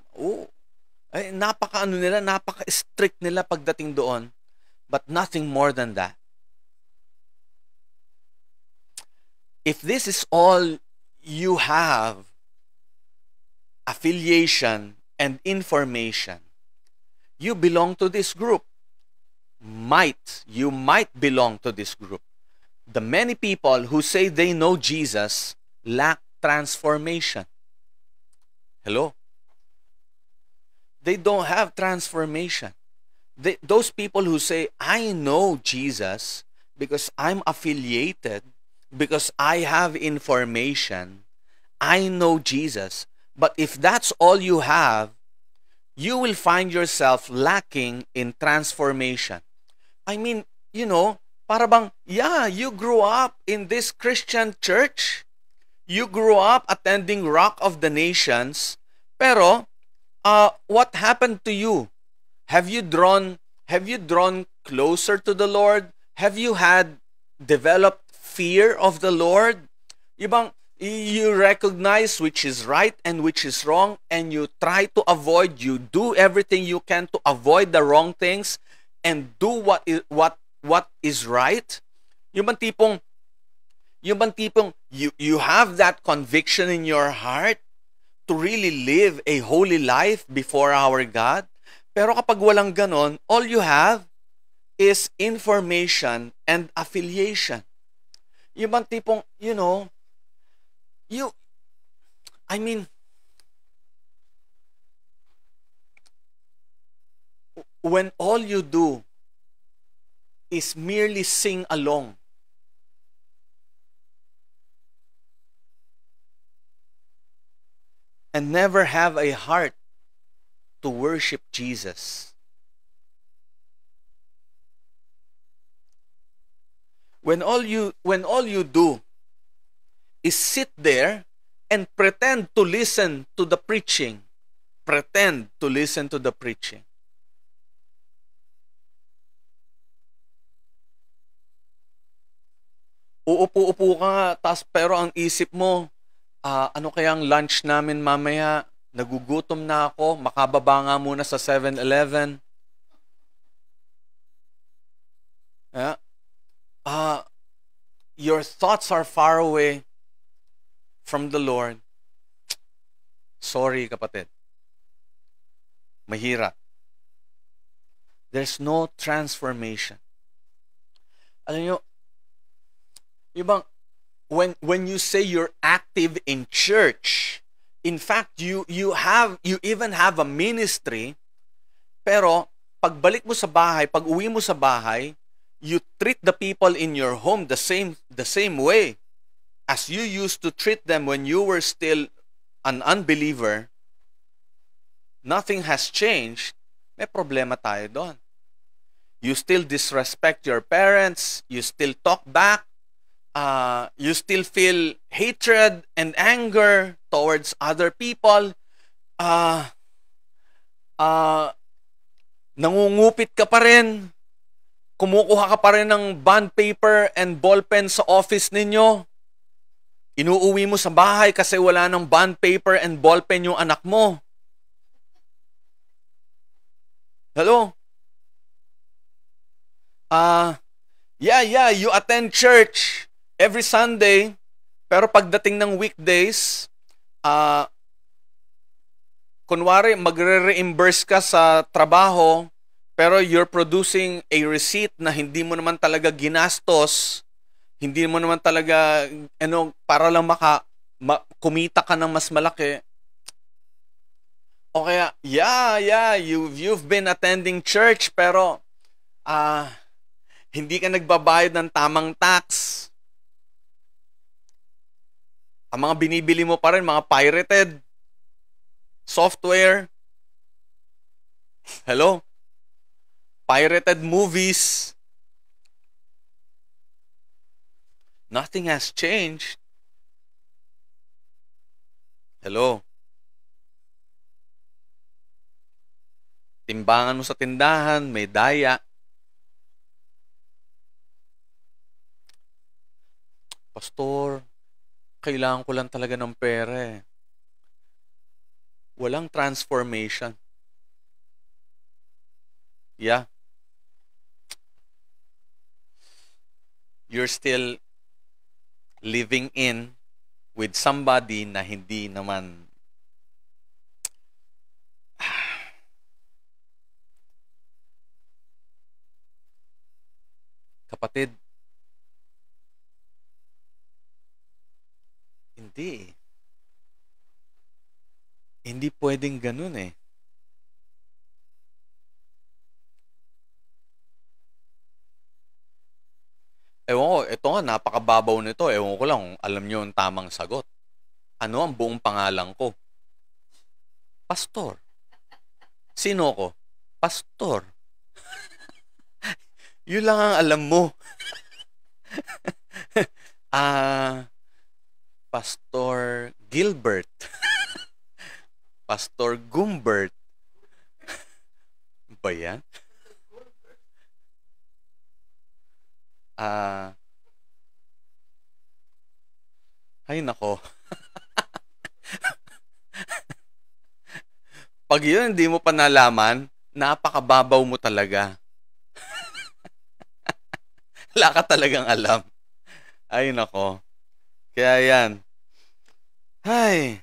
[SPEAKER 11] napaka-strict nila pagdating doon, but nothing more than that. If this is all you have, affiliation and information, you belong to this group. You might belong to this group. The many people who say they know Jesus lack transformation. Hello? They don't have transformation. Those people who say, I know Jesus because I'm affiliated, because I have information, I know Jesus. But if that's all you have, you will find yourself lacking in transformation. I mean, para bang, you grew up in this Christian church. You grew up attending Rock of the Nations, pero what happened to you? Have you drawn closer to the Lord? Have you developed fear of the Lord? You recognize which is right and which is wrong, and you try to avoid. You do everything you can to avoid the wrong things and do what is right. Yung bang tipong you have that conviction in your heart to really live a holy life before our God. Pero kapag walang ganon, all you have is information and affiliation. Yung bang tipong, when all you do is merely sing along, and never have a heart to worship Jesus. When all you do is sit there and pretend to listen to the preaching. Pretend to listen to the preaching. Uupo-upo ka, pero ang isip mo, ano kayang lunch namin mamaya? Nagugutom na ako, makababa nga muna sa 7-Eleven. Your thoughts are far away from the Lord. Sorry, kapatid. Mahirap. There's no transformation. Alam nyo, when you say you're active in church, in fact, you even have a ministry, pero pagbalik mo sa bahay, pag uwi mo sa bahay, you treat the people in your home the same way as you used to treat them when you were still an unbeliever. nothing has changed, may problema tayo doon. You still disrespect your parents, you still talk back, you still feel hatred and anger towards other people, nangungupit ka pa rin, kumukuha ka pa rin ng bond paper and ballpen sa office ninyo, inuuwi mo sa bahay kasi wala ng bond paper and ballpen yung anak mo. Hello? You attend church every Sunday, pero pagdating ng weekdays, kunwari, magre-reimburse ka sa trabaho, pero you're producing a receipt na hindi mo naman talaga ginastos, hindi mo naman talaga, para lang kumita ka ng mas malaki. O kaya, you've been attending church, pero, hindi ka nagbabayad ng tamang tax. Ang mga binibili mo pa rin, mga pirated software. Hello? Pirated movies. Nothing has changed. Hello? Timbangan mo sa tindahan, may daya. Pastor, kailangan ko lang talaga ng pera eh. Walang transformation. Yeah. You're still living in with somebody na hindi naman kapatid, hindi pwedeng ganun eh. Ewan ko, ito nga, napakababaw nito. Ewan ko lang kung alam nyo yung tamang sagot. Ano ang buong pangalan ko? Pastor. Sino ko? Pastor. Yun lang ang alam mo. Pastor Gilbert. Pastor Gumbert. Ba yan? Ay nako. Pag yun hindi mo pa nalaman, napakababaw mo talaga. Wala ka talagang alam. Ay nako. Kaya yan. Ay.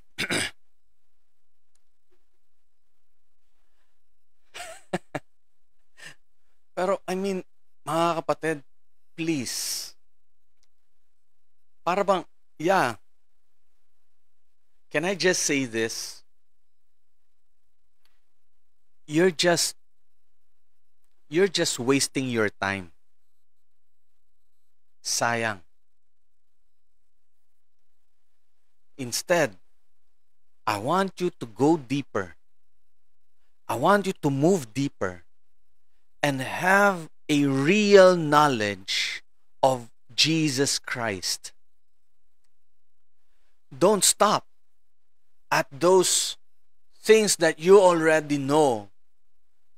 [SPEAKER 11] Pero I mean, mga kapatid, please. Para bang, yeah. Can I just say this? You're just wasting your time. Sayang. Instead, I want you to go deeper. I want you to move deeper and have a real knowledge of Jesus Christ. Don't stop at those things that you already know,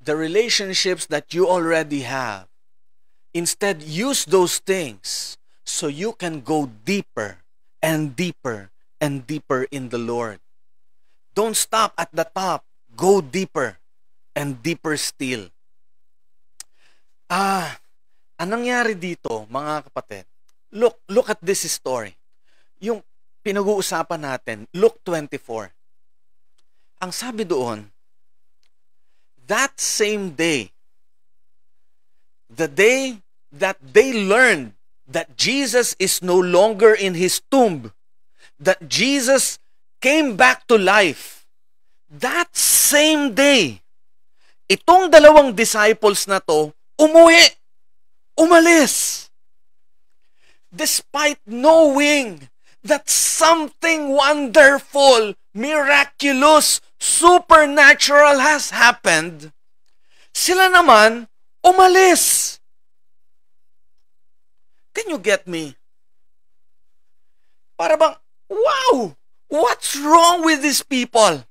[SPEAKER 11] the relationships that you already have. Instead, use those things so you can go deeper and deeper and deeper in the Lord. Don't stop at the top. Go deeper and deeper still. Anong nangyari dito, mga kapatid? Look at this story. Yung pinag-uusapan natin, Luke 24. Ang sabi doon, that same day, the day that they learned that Jesus is no longer in his tomb, that Jesus came back to life, that same day, itong dalawang disciples na to, umalis. Despite knowing that something wonderful, miraculous, supernatural has happened, sila naman umalis. Can you get me? Para bang, wow! What's wrong with these people?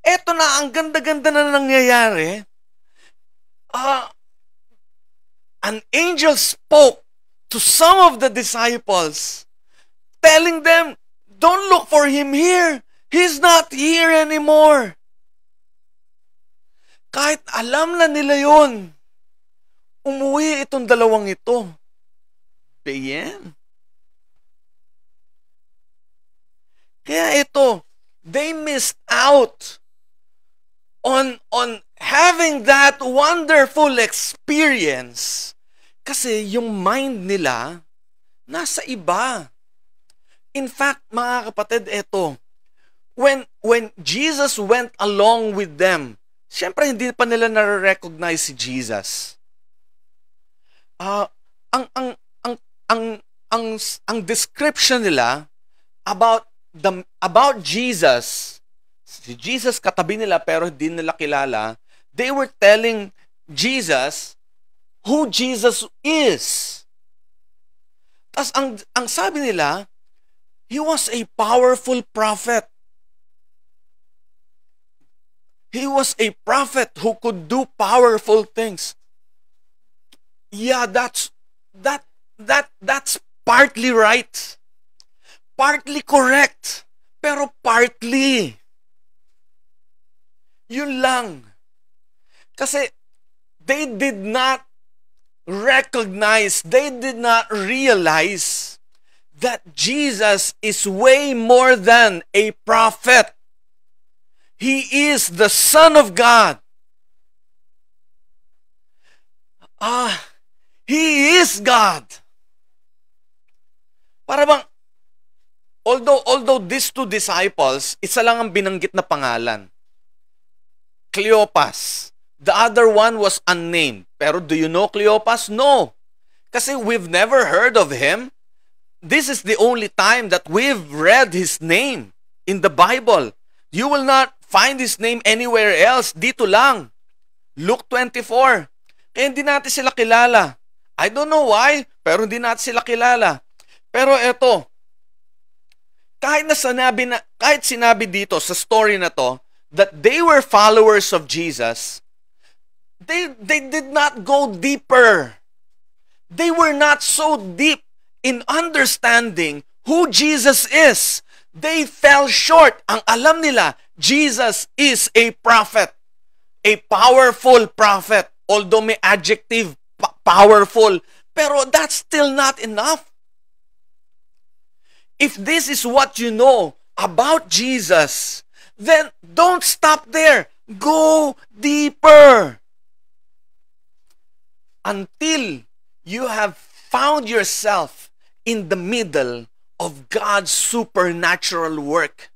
[SPEAKER 11] Eto na, ang ganda-ganda na nangyayari. An angel spoke to some of the disciples, telling them, don't look for him here. He's not here anymore. Kahit alam na nila yon, umuwi itong dalawang ito. Bayan. Kaya ito, they missed out on having that wonderful experience kasi yung mind nila nasa iba. In fact, mga kapatid, ito, when Jesus went along with them, siyempre hindi pa nila na-recognize si Jesus. Ang description nila about Jesus, si Jesus katabi nila pero hindi nila kilala, they were telling Jesus who Jesus is. Tas ang sabi nila, he was a powerful prophet. He was a prophet who could do powerful things. Yeah, that's partly right. Partly correct. Pero partly. Yun lang. Kasi they did not recognize, they did not realize that Jesus is way more than a prophet. He is the Son of God. He is God. Para bang, although these two disciples, isa lang ang binanggit na pangalan. Cleopas. The other one was unnamed. Pero do you know Cleopas? No. Kasi we've never heard of him. This is the only time that we've read his name in the Bible. You will not find his name anywhere else. Dito lang. Luke 24. Kaya hindi natin sila kilala. I don't know why, pero hindi natin sila kilala. Pero eto, kahit sinabi dito sa story na to, that they were followers of Jesus, they did not go deeper. They were not so deep in understanding who Jesus is. They fell short. Ang alam nila, Jesus is a prophet. A powerful prophet. Although may adjective, powerful. Pero that's still not enough. If this is what you know about Jesus, then don't stop there. Go deeper. Until you have found yourself in the middle of God's supernatural work.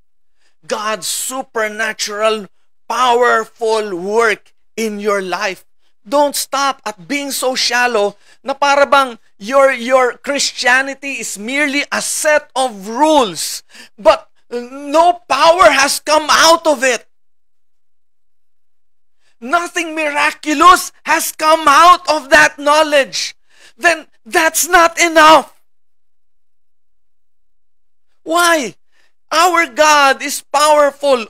[SPEAKER 11] God's supernatural, powerful work in your life. Don't stop at being so shallow na para bang your Christianity is merely a set of rules, but no power has come out of it. Nothing miraculous has come out of that knowledge. Then that's not enough. Why? Our God is powerful.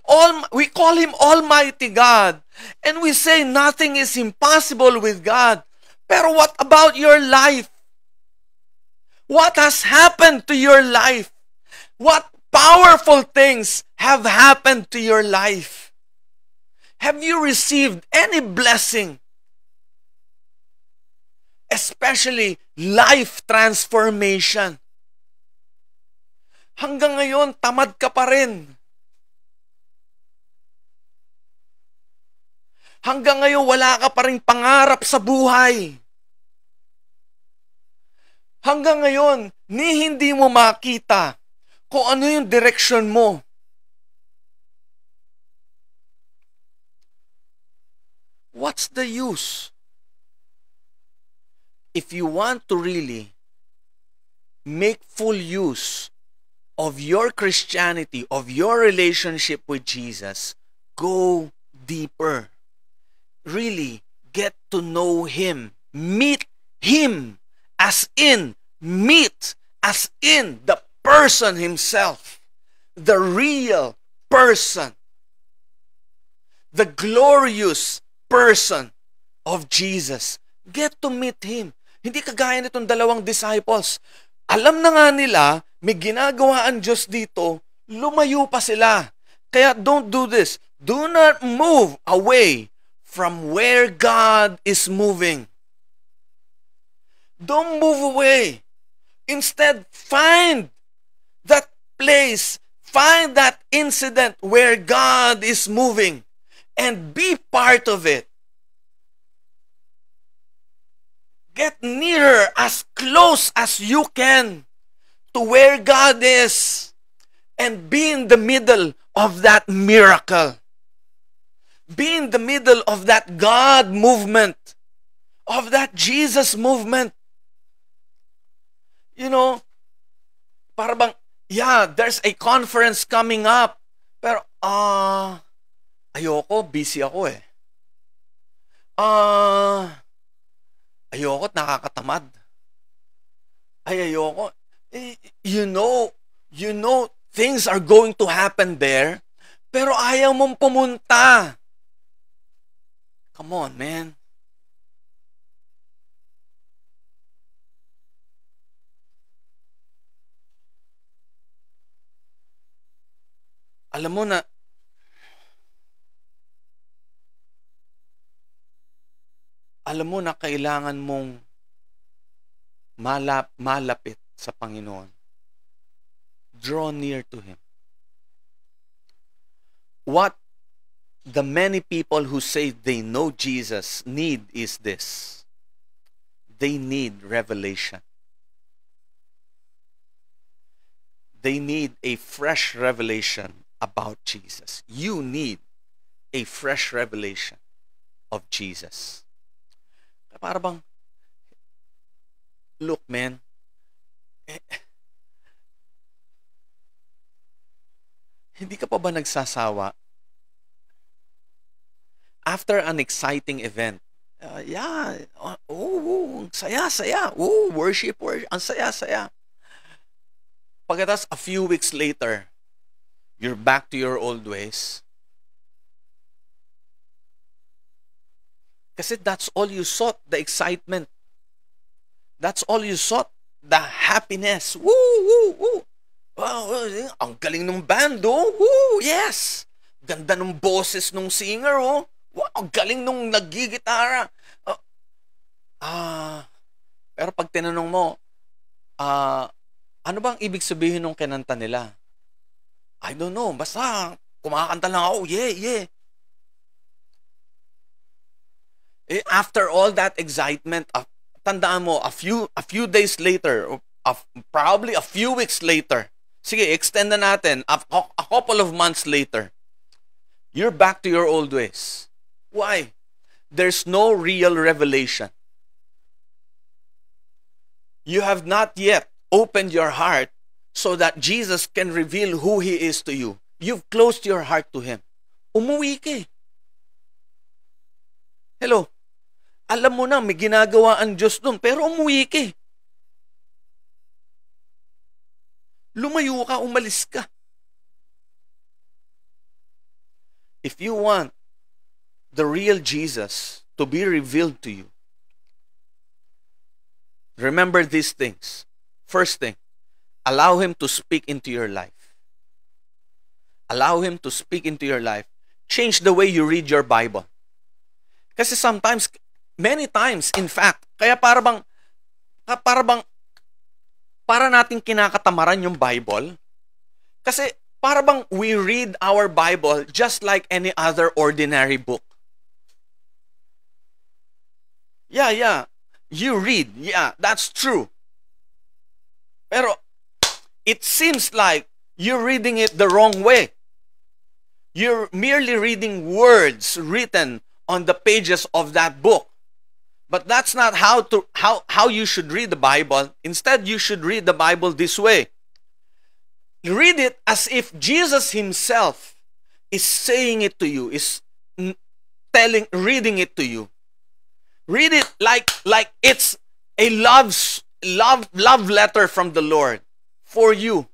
[SPEAKER 11] We call Him Almighty God. And we say nothing is impossible with God. Pero what about your life? What has happened to your life? What powerful things have happened to your life? Have you received any blessing? Especially life transformation. Hanggang ngayon, tamad ka pa rin. Hanggang ngayon, wala ka pa rin pangarap sa buhay. Hanggang ngayon, hindi mo makita kung ano yung direction mo. What's the use? If you want to really make full use of your Christianity, of your relationship with Jesus, go deeper. Really get to know Him. Meet Him, as in the person Himself, the real person, the glorious person of Jesus. Get to meet Him. Hindi kagaya nitong dalawang disciples. Alam na nga nila, may ginagawa ang Diyos dito, lumayo pa sila. Kaya don't do this. Do not move away from where God is moving. Don't move away. Instead, find that place, find that incident where God is moving and be part of it. Get nearer, as close as you can to where God is, and be in the middle of that miracle. Be in the middle of that God movement, of that Jesus movement. You know, para bang, yeah, there's a conference coming up, pero ayoko, busy ako eh. Ayoko, nakakatamad. Ayoko. You know, things are going to happen there, pero ayaw mong pumunta. Come on, man. Alam mo na kailangan mong malapit sa Panginoon. Draw near to Him. What the many people who say they know Jesus need is this. They need revelation. They need a fresh revelation about Jesus. You need a fresh revelation of Jesus. Para bang, look, man, hindi ka pa ba nagsasawa? After an exciting event, saya, worship, ang saya. Pagkatapos, a few weeks later, you're back to your old ways. Kasi that's all you sought, the excitement. That's all you sought, the happiness. Woo! Wow, ang galing ng band, oh. Woo, yes! Ganda ng boses ng singer, oh. Wow, ang galing nung nagigitara. Pero pag tinanong mo, ano bang ibig sabihin ng kinanta nila? I don't know, basta kumakanta lang ako, yeah. After all that excitement, tandaan mo, a few days later, probably a few weeks later, sige, extend na natin, a couple of months later, you're back to your old ways. Why? There's no real revelation. You have not yet opened your heart so that Jesus can reveal who He is to you. You've closed your heart to Him. Umuwi ka eh. Hello? Alam mo na, may ginagawa ang Diyos doon, pero umuwi ka eh. Lumayo ka, umalis ka. If you want the real Jesus to be revealed to you, remember these things. First thing, allow Him to speak into your life. Allow Him to speak into your life. Change the way you read your Bible. Kasi sometimes, many times, in fact, kaya para nating kinakatamaran yung Bible. Kasi para bang we read our Bible just like any other ordinary book. Yeah. You read. Yeah, that's true. Pero it seems like you're reading it the wrong way. You're merely reading words written on the pages of that book. But that's not how you should read the Bible. Instead, you should read the Bible this way. Read it as if Jesus himself is saying it to you, is reading it to you. Read it like it's a love letter from the Lord for you.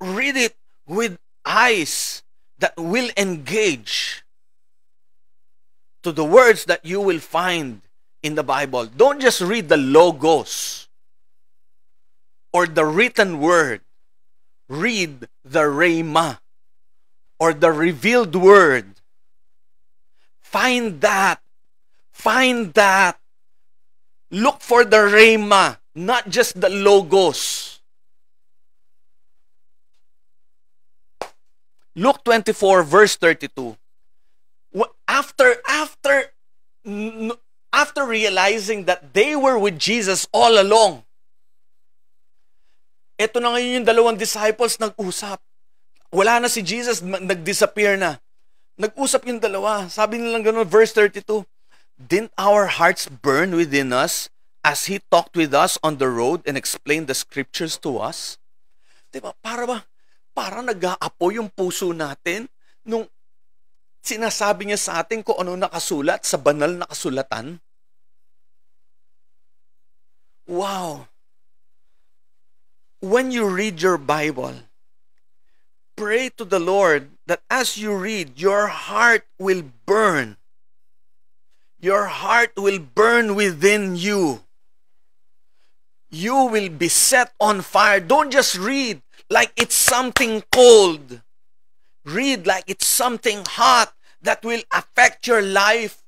[SPEAKER 11] Read it with eyes that will engage to the words that you will find in the Bible. Don't just read the logos or the written word. Read the rhema or the revealed word. Find that. Find that. Look for the rhema, not just the logos. Luke 24 verse 32. After realizing that they were with Jesus all along, ito na ngayon yung dalawang disciples nag-usap. Wala na si Jesus, nag-disappear na. Nag-usap yung dalawa. Sabi nilang gano'n, verse 32, didn't our hearts burn within us as He talked with us on the road and explained the scriptures to us? Diba? Para nag-aapo yung puso natin nung sinasabi niya sa atin kung ano nakasulat sa banal na kasulatan. Wow! When you read your Bible, pray to the Lord that as you read, your heart will burn. Your heart will burn within you. You will be set on fire. Don't just read like it's something cold. Read like it's something hot that will affect your life,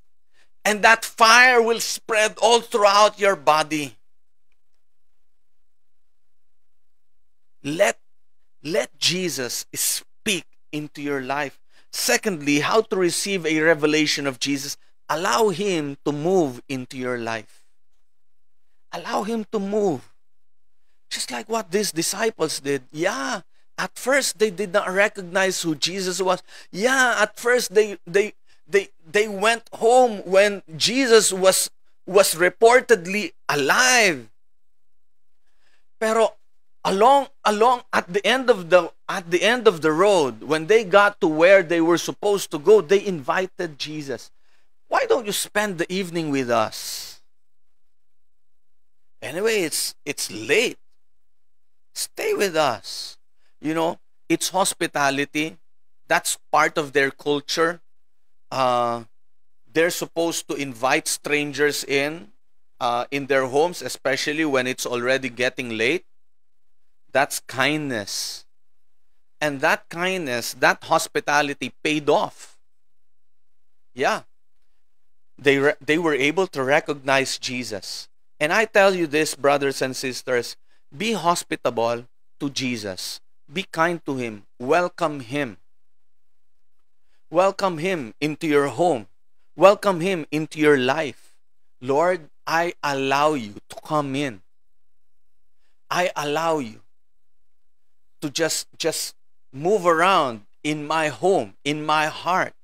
[SPEAKER 11] and that fire will spread all throughout your body. Let Jesus speak into your life. Secondly, how to receive a revelation of Jesus. Allow Him to move into your life. Allow Him to move. Just like what these disciples did. Yeah, at first they did not recognize who Jesus was. Yeah, at first they went home when Jesus was reportedly alive. Pero along at the end of the road, when they got to where they were supposed to go, they invited Jesus. Why don't you spend the evening with us? Anyway, it's late. Stay with us. You know, it's hospitality. That's part of their culture. They're supposed to invite strangers in their homes, especially when it's already getting late. That's kindness. And that kindness, that hospitality paid off. Yeah. They were able to recognize Jesus. And I tell you this, brothers and sisters, be hospitable to Jesus. Be kind to Him. Welcome Him. Welcome Him into your home. Welcome Him into your life. Lord, I allow you to come in. I allow you to just move around in my home, in my heart.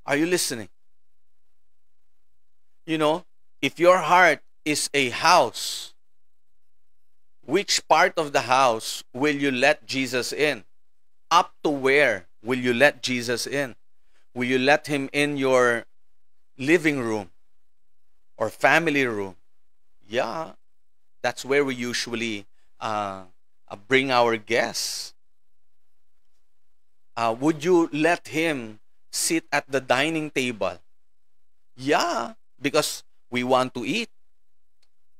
[SPEAKER 11] Are you listening? You know, if your heart is a house, which part of the house will you let Jesus in? Up to where will you let Jesus in? Will you let Him in your living room or family room? Yeah, that's where we usually bring our guests. Would you let Him sit at the dining table? Yeah, because we want to eat.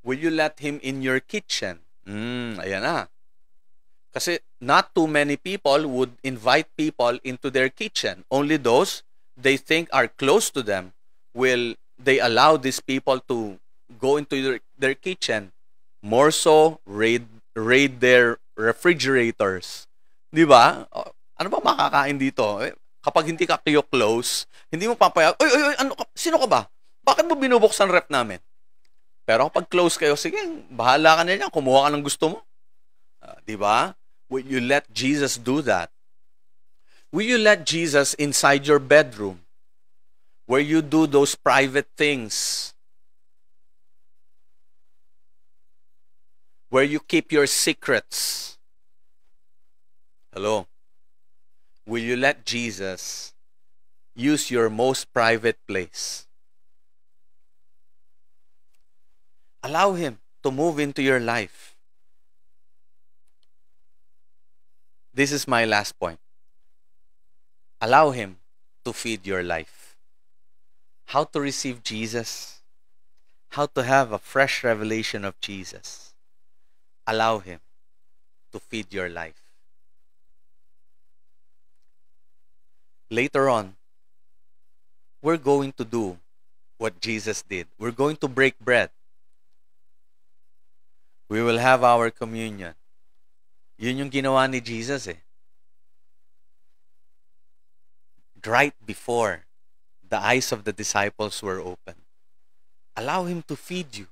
[SPEAKER 11] Will you let Him in your kitchen? Ayan na. Kasi not too many people would invite people into their kitchen. Only those they think are close to them will they allow these people to go into their kitchen. More so, raid their refrigerators. Di ba? Ano ba makakain dito? Kapag hindi ka kayo close, hindi mo papayag, oy, sino ka ba? Bakit mo binubuksan rep namin? Pero kapag close kayo, sige, bahala ka na yan, kumuha ka ng gusto mo. Di ba? Will you let Jesus do that? Will you let Jesus inside your bedroom where you do those private things? where you keep your secrets. Hello? Will you let Jesus use your most private place? Allow Him to move into your life. This is my last point. Allow Him to feed your life. How to receive Jesus? How to have a fresh revelation of Jesus? Allow Him to feed your life. Later on, we're going to do what Jesus did. We're going to break bread. We will have our communion. Yun yung ginawa ni Jesus eh. Right before the eyes of the disciples were open. Allow Him to feed you.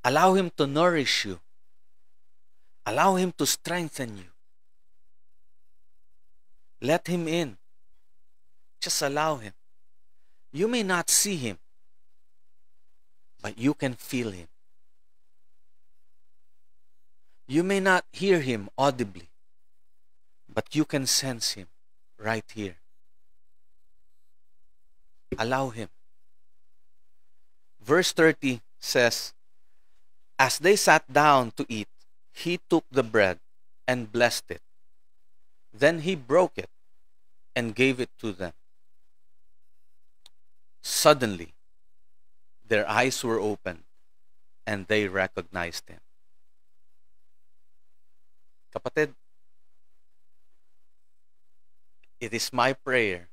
[SPEAKER 11] Allow Him to nourish you. Allow Him to strengthen you. Let Him in. Just allow Him. You may not see Him, but you can feel Him. You may not hear Him audibly, but you can sense Him right here. Allow Him. Verse 30 says, as they sat down to eat, He took the bread and blessed it. Then He broke it and gave it to them. Suddenly, their eyes were opened and they recognized Him. Kapatid, it is my prayer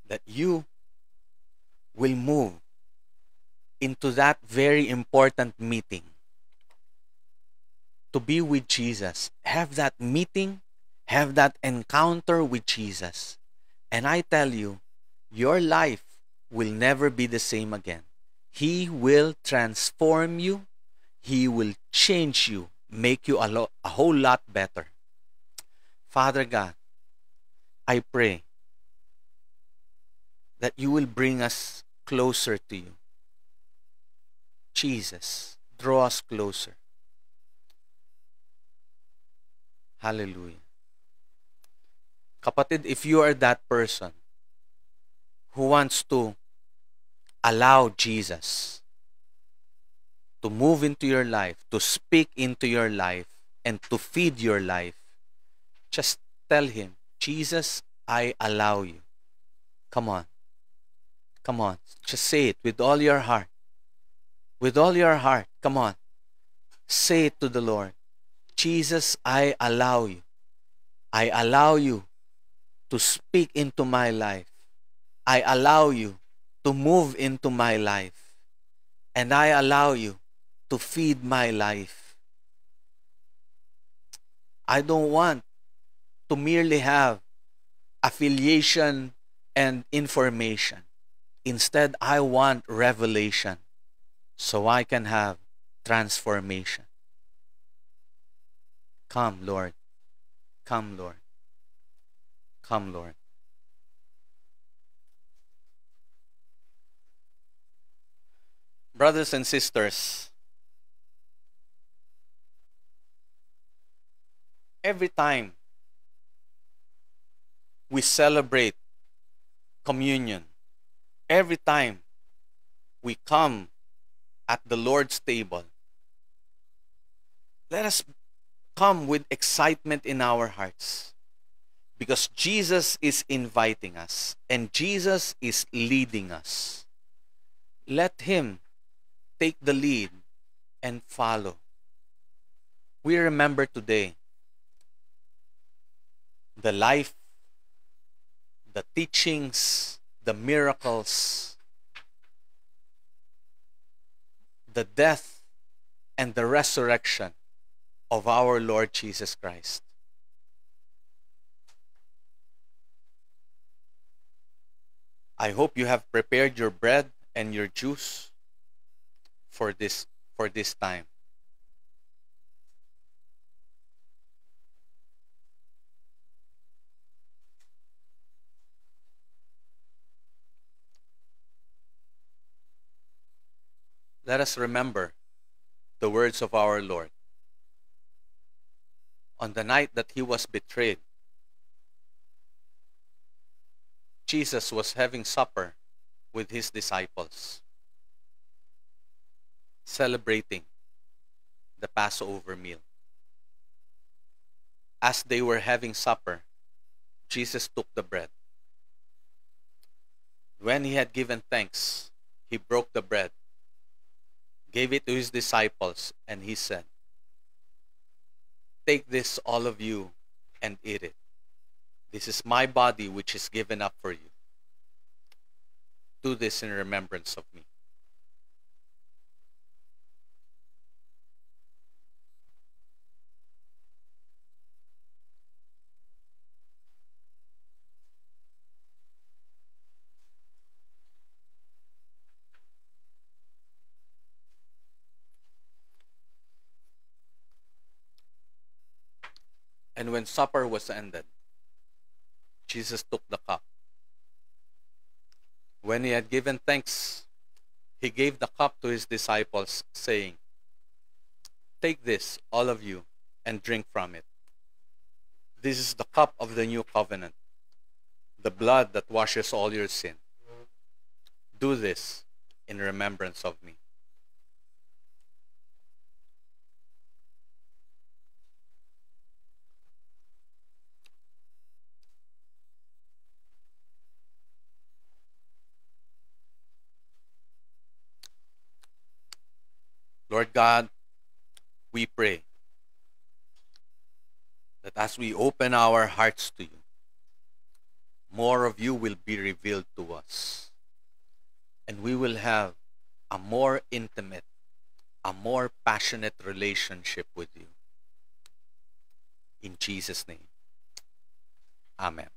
[SPEAKER 11] that you will move into that very important meeting to be with Jesus. Have that meeting, have that encounter with Jesus. And I tell you, your life will never be the same again. He will transform you. He will change you, make you a whole lot better. Father God, I pray that you will bring us closer to you. Jesus, draw us closer. Hallelujah. Kapatid, if you are that person who wants to allow Jesus to move into your life, to speak into your life, and to feed your life, just tell Him, Jesus, I allow you. Come on. Come on. Just say it with all your heart. With all your heart. Come on. Say it to the Lord. Jesus, I allow you. I allow you to speak into my life. I allow you to move into my life. And I allow you to feed my life. I don't want to merely have affiliation and information. Instead, I want revelation so I can have transformation. Come, Lord. Come, Lord. Come, Lord. Brothers and sisters, every time we celebrate communion, every time we come at the Lord's table, let us come with excitement in our hearts, because Jesus is inviting us and Jesus is leading us. Let Him take the lead and follow. We remember today the life, the teachings, the miracles, the death, and the resurrection of our Lord Jesus Christ. I hope you have prepared your bread and your juice for this time. Let us remember the words of our Lord. On the night that he was betrayed, Jesus was having supper with his disciples, celebrating the Passover meal. As they were having supper, Jesus took the bread. When he had given thanks, he broke the bread, gave it to his disciples, and he said, "Take this, all of you, and eat it. This is my body, which is given up for you. Do this in remembrance of me." And when supper was ended, Jesus took the cup. When he had given thanks, he gave the cup to his disciples, saying, "Take this, all of you, and drink from it. This is the cup of the new covenant, the blood that washes all your sin. Do this in remembrance of me." Lord God, we pray that as we open our hearts to you, more of you will be revealed to us. And we will have a more intimate, a more passionate relationship with you. In Jesus' name, amen.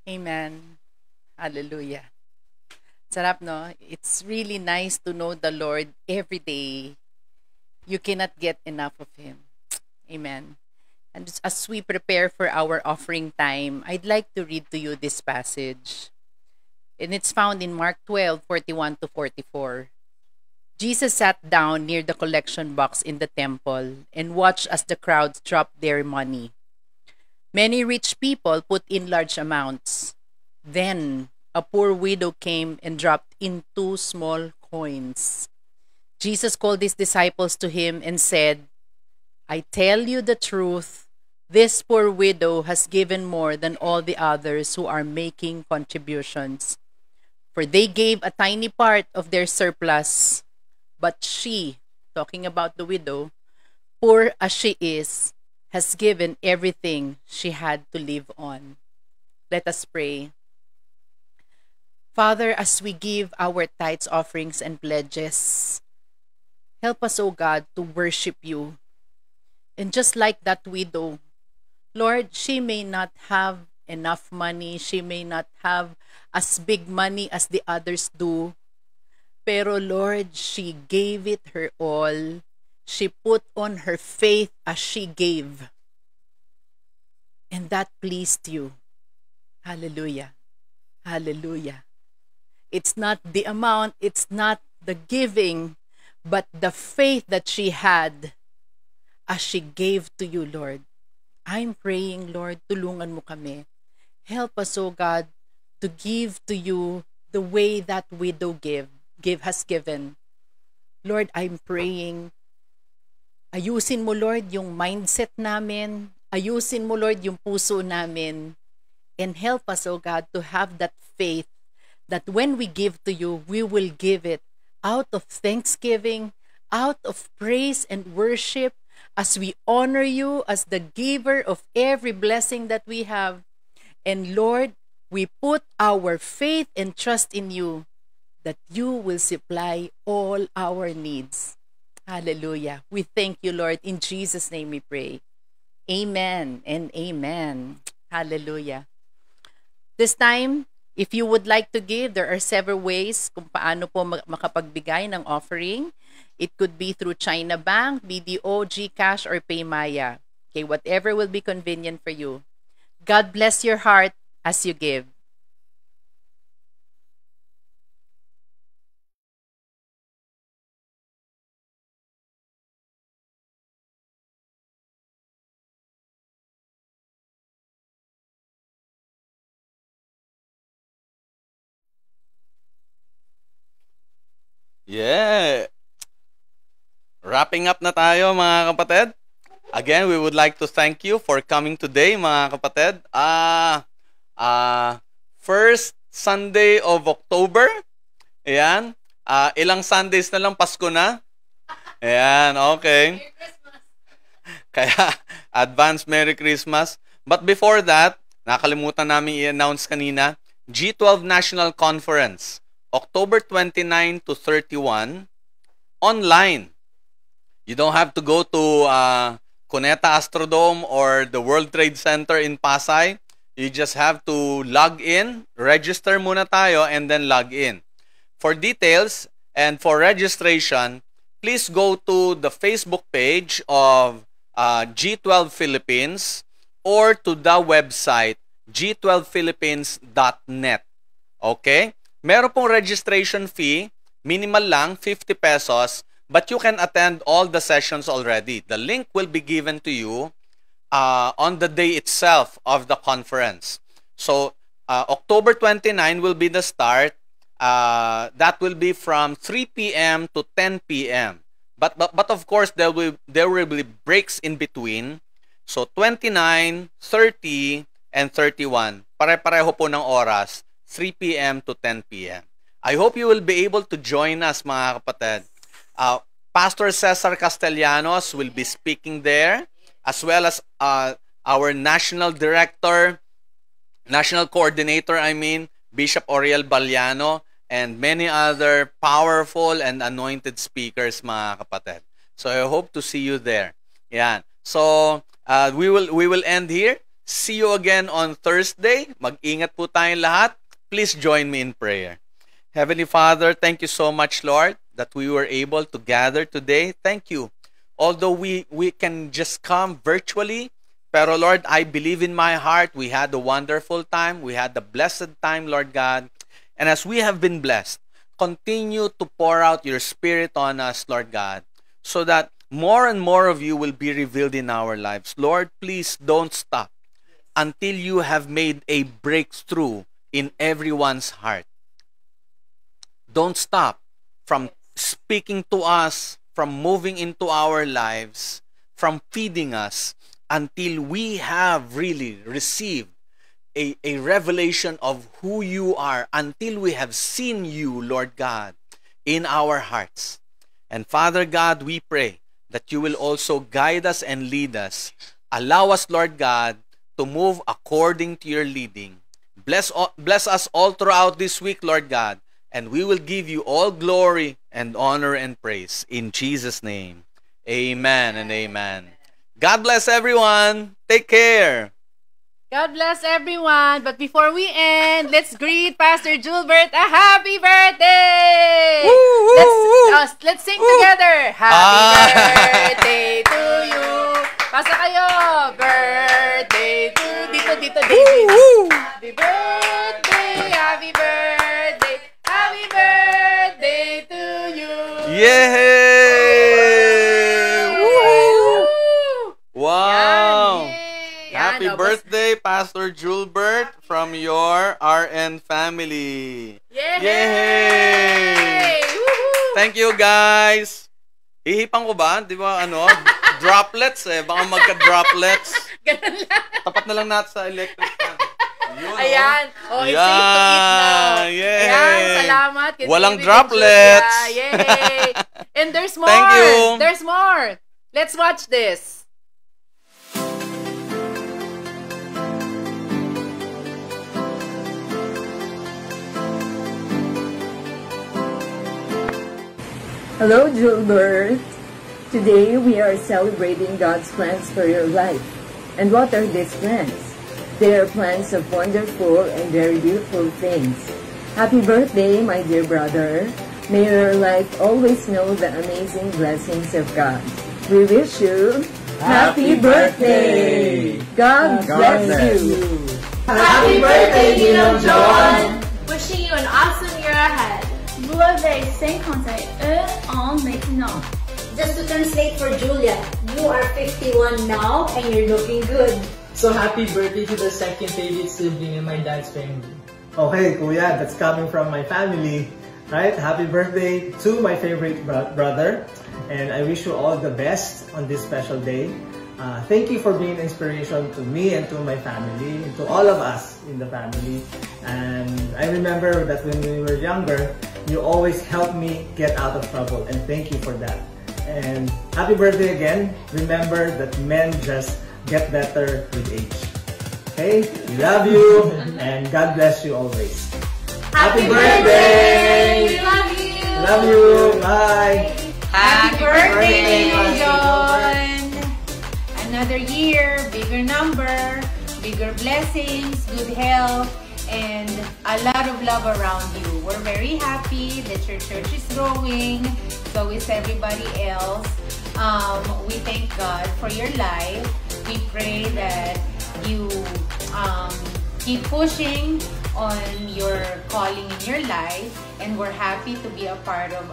[SPEAKER 8] Amen. Hallelujah. Sarap, no? It's really nice to know the Lord every day. You cannot get enough of Him. Amen. And as we prepare for our offering time, I'd like to read to you this passage. And it's found in Mark 12:41 to 44. Jesus sat down near the collection box in the temple and watched as the crowds dropped their money. Many rich people put in large amounts. Then a poor widow came and dropped in 2 small coins. Jesus called his disciples to him and said, "I tell you the truth, this poor widow has given more than all the others who are making contributions. For they gave a tiny part of their surplus, but she," talking about the widow, "poor as she is, has given everything she had to live on." Let us pray. Father, as we give our tithes, offerings, and pledges, help us, O God, to worship you. And just like that widow, Lord, she may not have enough money, she may not have as big money as the others do, pero Lord, she gave it her all. She put on her faith as she gave. And that pleased you. Hallelujah. Hallelujah. It's not the amount, it's not the giving, but the faith that she had as she gave to you, Lord. I'm praying, Lord, tulungan mo kami. Help us, O God, to give to you the way that widow has given. Lord, I'm praying, ayusin mo, Lord, yung mindset namin. Ayusin mo, Lord, yung puso namin. And help us, O God, to have that faith that when we give to you, we will give it out of thanksgiving, out of praise and worship, as we honor you as the giver of every blessing that we have. And Lord, we put our faith and trust in you that you will supply all our needs. Hallelujah. We thank you, Lord. In Jesus' name we pray. Amen and amen. Hallelujah. This time, if you would like to give, there are several ways kung paano po makapagbigay ng offering. It could be through China Bank, BDO, GCash, or Paymaya. Okay, whatever will be convenient for you. God bless your heart as you give.
[SPEAKER 11] Yeah. Wrapping up na tayo, mga kapatid. Again, we would like to thank you for coming today, mga kapatid. First Sunday of October. Ayan. Ilang Sundays na lang, Pasko na. Ayan, okay. Kaya, advance Merry Christmas. But before that, nakalimutan namin i-announce kanina, G12 National Conference, October 29 to 31, online. You don't have to go to Cuneta Astrodome or the World Trade Center in Pasay. You just have to log in, register muna tayo, and then log in. For details and for registration, please go to the Facebook page of G12 Philippines or to the website g12philippines.net. Okay? Meron pong registration fee, minimal lang, 50 pesos, but you can attend all the sessions already. The link will be given to you on the day itself of the conference. So, October 29 will be the start. That will be from 3 p.m. to 10 p.m. But of course, there will be breaks in between. So, 29, 30, and 31. Pare-pareho po ng oras, 3 p.m. to 10 p.m. I hope you will be able to join us, mga kapatid. Pastor Cesar Castellanos will be speaking there, as well as our National Director, National Coordinator, Bishop Oriel Baliano, and many other powerful and anointed speakers, mga kapatid. So, I hope to see you there. Yan. So, we will end here. See you again on Thursday. Mag-ingat po tayong lahat. Please join me in prayer. Heavenly Father, thank you so much, Lord, that we were able to gather today. Thank you. Although we can just come virtually, pero Lord, I believe in my heart we had a wonderful time. We had a blessed time, Lord God. And as we have been blessed, continue to pour out your Spirit on us, Lord God, so that more and more of you will be revealed in our lives. Lord, please don't stop until you have made a breakthrough in everyone's heart. Don't stop from speaking to us, from moving into our lives, from feeding us, until we have really received a revelation of who you are, until we have seen you, Lord God, in our hearts. And Father God, we pray that you will also guide us and lead us. Allow us, Lord God, to move according to your leading. Bless us all throughout this week, Lord God, and we will give you all glory and honor and praise. In Jesus' name, amen and amen. God bless everyone. Take care.
[SPEAKER 8] God bless everyone. But before we end, let's greet Pastor Julbert a happy birthday! Let's sing together. Happy birthday to you. Pasa kayo. Birthday to dito. Happy birthday, happy birthday, happy birthday to you.
[SPEAKER 11] Yay! Wow! Happy birthday, Pastor Julbert, from your RN family. Yay! Thank you, guys. Hihipang ko ba? Di ba, droplets Baka magka-droplets.
[SPEAKER 8] Ganun lang.
[SPEAKER 11] Tapat na lang natin sa electric fan. Yun,
[SPEAKER 8] ayan. It's safe to eat now.
[SPEAKER 11] Yay!
[SPEAKER 8] Ayan, salamat.
[SPEAKER 11] Walang droplets.
[SPEAKER 8] Yay! And there's more.
[SPEAKER 11] Thank you.
[SPEAKER 8] There's more. Let's watch this.
[SPEAKER 12] Hello, Julbert. Today we are celebrating God's plans for your life. And what are these plans? They are plans of wonderful and very beautiful things. Happy birthday, my dear brother. May your life always know the amazing blessings of God. We wish you happy birthday. God bless you.
[SPEAKER 2] Happy birthday, Dino John. Wishing you an awesome year ahead.
[SPEAKER 13] Vous avez 51 ans maintenant.
[SPEAKER 14] Just to translate for Julia, you are 51 now and you're looking good.
[SPEAKER 15] So happy birthday to the second favorite sibling in my dad's family.
[SPEAKER 16] Okay, Kuya, that's coming from my family. Right? Happy birthday to my favorite brother. And I wish you all the best on this special day. Thank you for being inspiration to me and to my family, and to all of us in the family. And I remember that when we were younger, you always helped me get out of trouble, and thank you for that. And happy birthday again. Remember that men just get better with age. Okay? We love you, and God bless you always. Happy birthday!
[SPEAKER 2] We love you!
[SPEAKER 16] Love you! Bye!
[SPEAKER 8] Happy birthday, John! Another year, bigger number, bigger blessings, good health, and a lot of love around you. We're very happy that your church is growing. So is everybody else. We thank God for your life. We pray that you keep pushing on your calling in your life, and we're happy to be a part of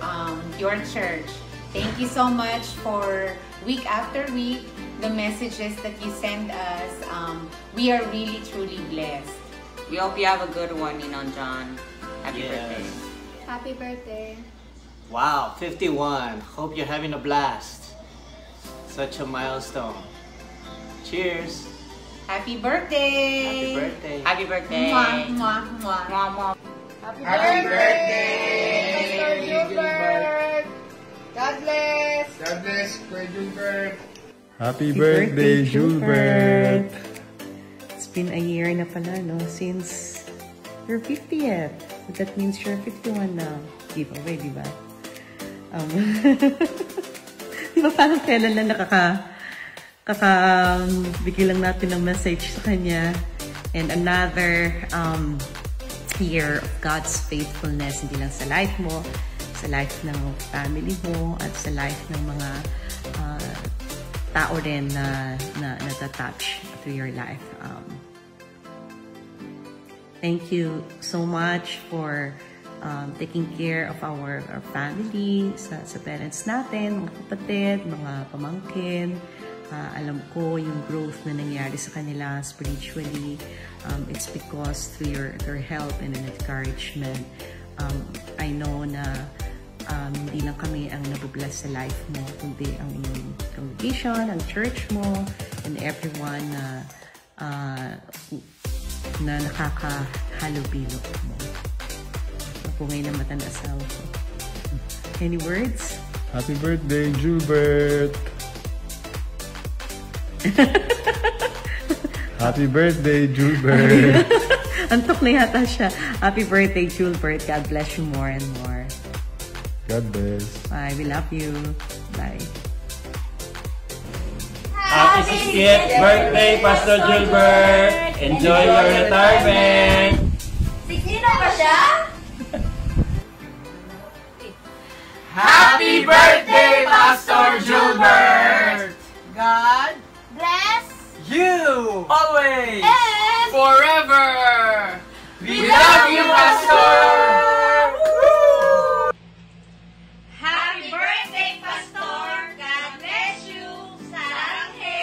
[SPEAKER 8] your church. Thank you so much for week after week, the messages that you send us. We are really truly blessed.
[SPEAKER 17] We hope you have a good one, John. Happy birthday.
[SPEAKER 1] Happy birthday.
[SPEAKER 15] Wow, 51. Hope you're having a blast. Such a milestone. Cheers.
[SPEAKER 8] Happy birthday.
[SPEAKER 15] Happy birthday.
[SPEAKER 17] Happy birthday.
[SPEAKER 8] Mwah, mwah, mwah.
[SPEAKER 17] Mwah, mwah.
[SPEAKER 2] Happy birthday, Pastor Gilbert. God bless. God bless, Kuya Gilbert.
[SPEAKER 18] Happy birthday, Gilbert.
[SPEAKER 4] It's been a year na pala, no? Since your 50th. That means you're 51 now. Giveaway, di ba? Di ba parang kailan lang bigyan lang natin ng message sa kanya. And another year of God's faithfulness, hindi lang sa life mo, sa life ng family mo, at sa life ng mga tao rin na natatouch through your life. Thank you so much for taking care of our family, sa parents natin, mga kapatid, mga pamangkin. Alam ko yung growth na nangyari sa kanila spiritually. It's because through your help and encouragement. I know na hindi lang kami ang nabubless sa life mo, kundi ang inyong congregation, ang church mo, and everyone na nakakahalubilo mo. Ako ngayon ang mata na asawa ko. Any words?
[SPEAKER 18] Happy birthday, Gilbert! Happy birthday, Gilbert!
[SPEAKER 4] Antok na yata siya. Happy birthday, Gilbert. God bless you more and more.
[SPEAKER 18] God bless.
[SPEAKER 4] Bye. We love you. Bye.
[SPEAKER 9] Happy 60th birthday, Pastor Gilbert! Enjoy your retirement!
[SPEAKER 2] 60 na ba siya?
[SPEAKER 9] Happy birthday, Pastor Gilbert!
[SPEAKER 2] God bless
[SPEAKER 9] You!
[SPEAKER 2] always
[SPEAKER 9] And forever! We love you, Pastor!
[SPEAKER 2] Happy birthday, Pastor! God bless you! Saranghe!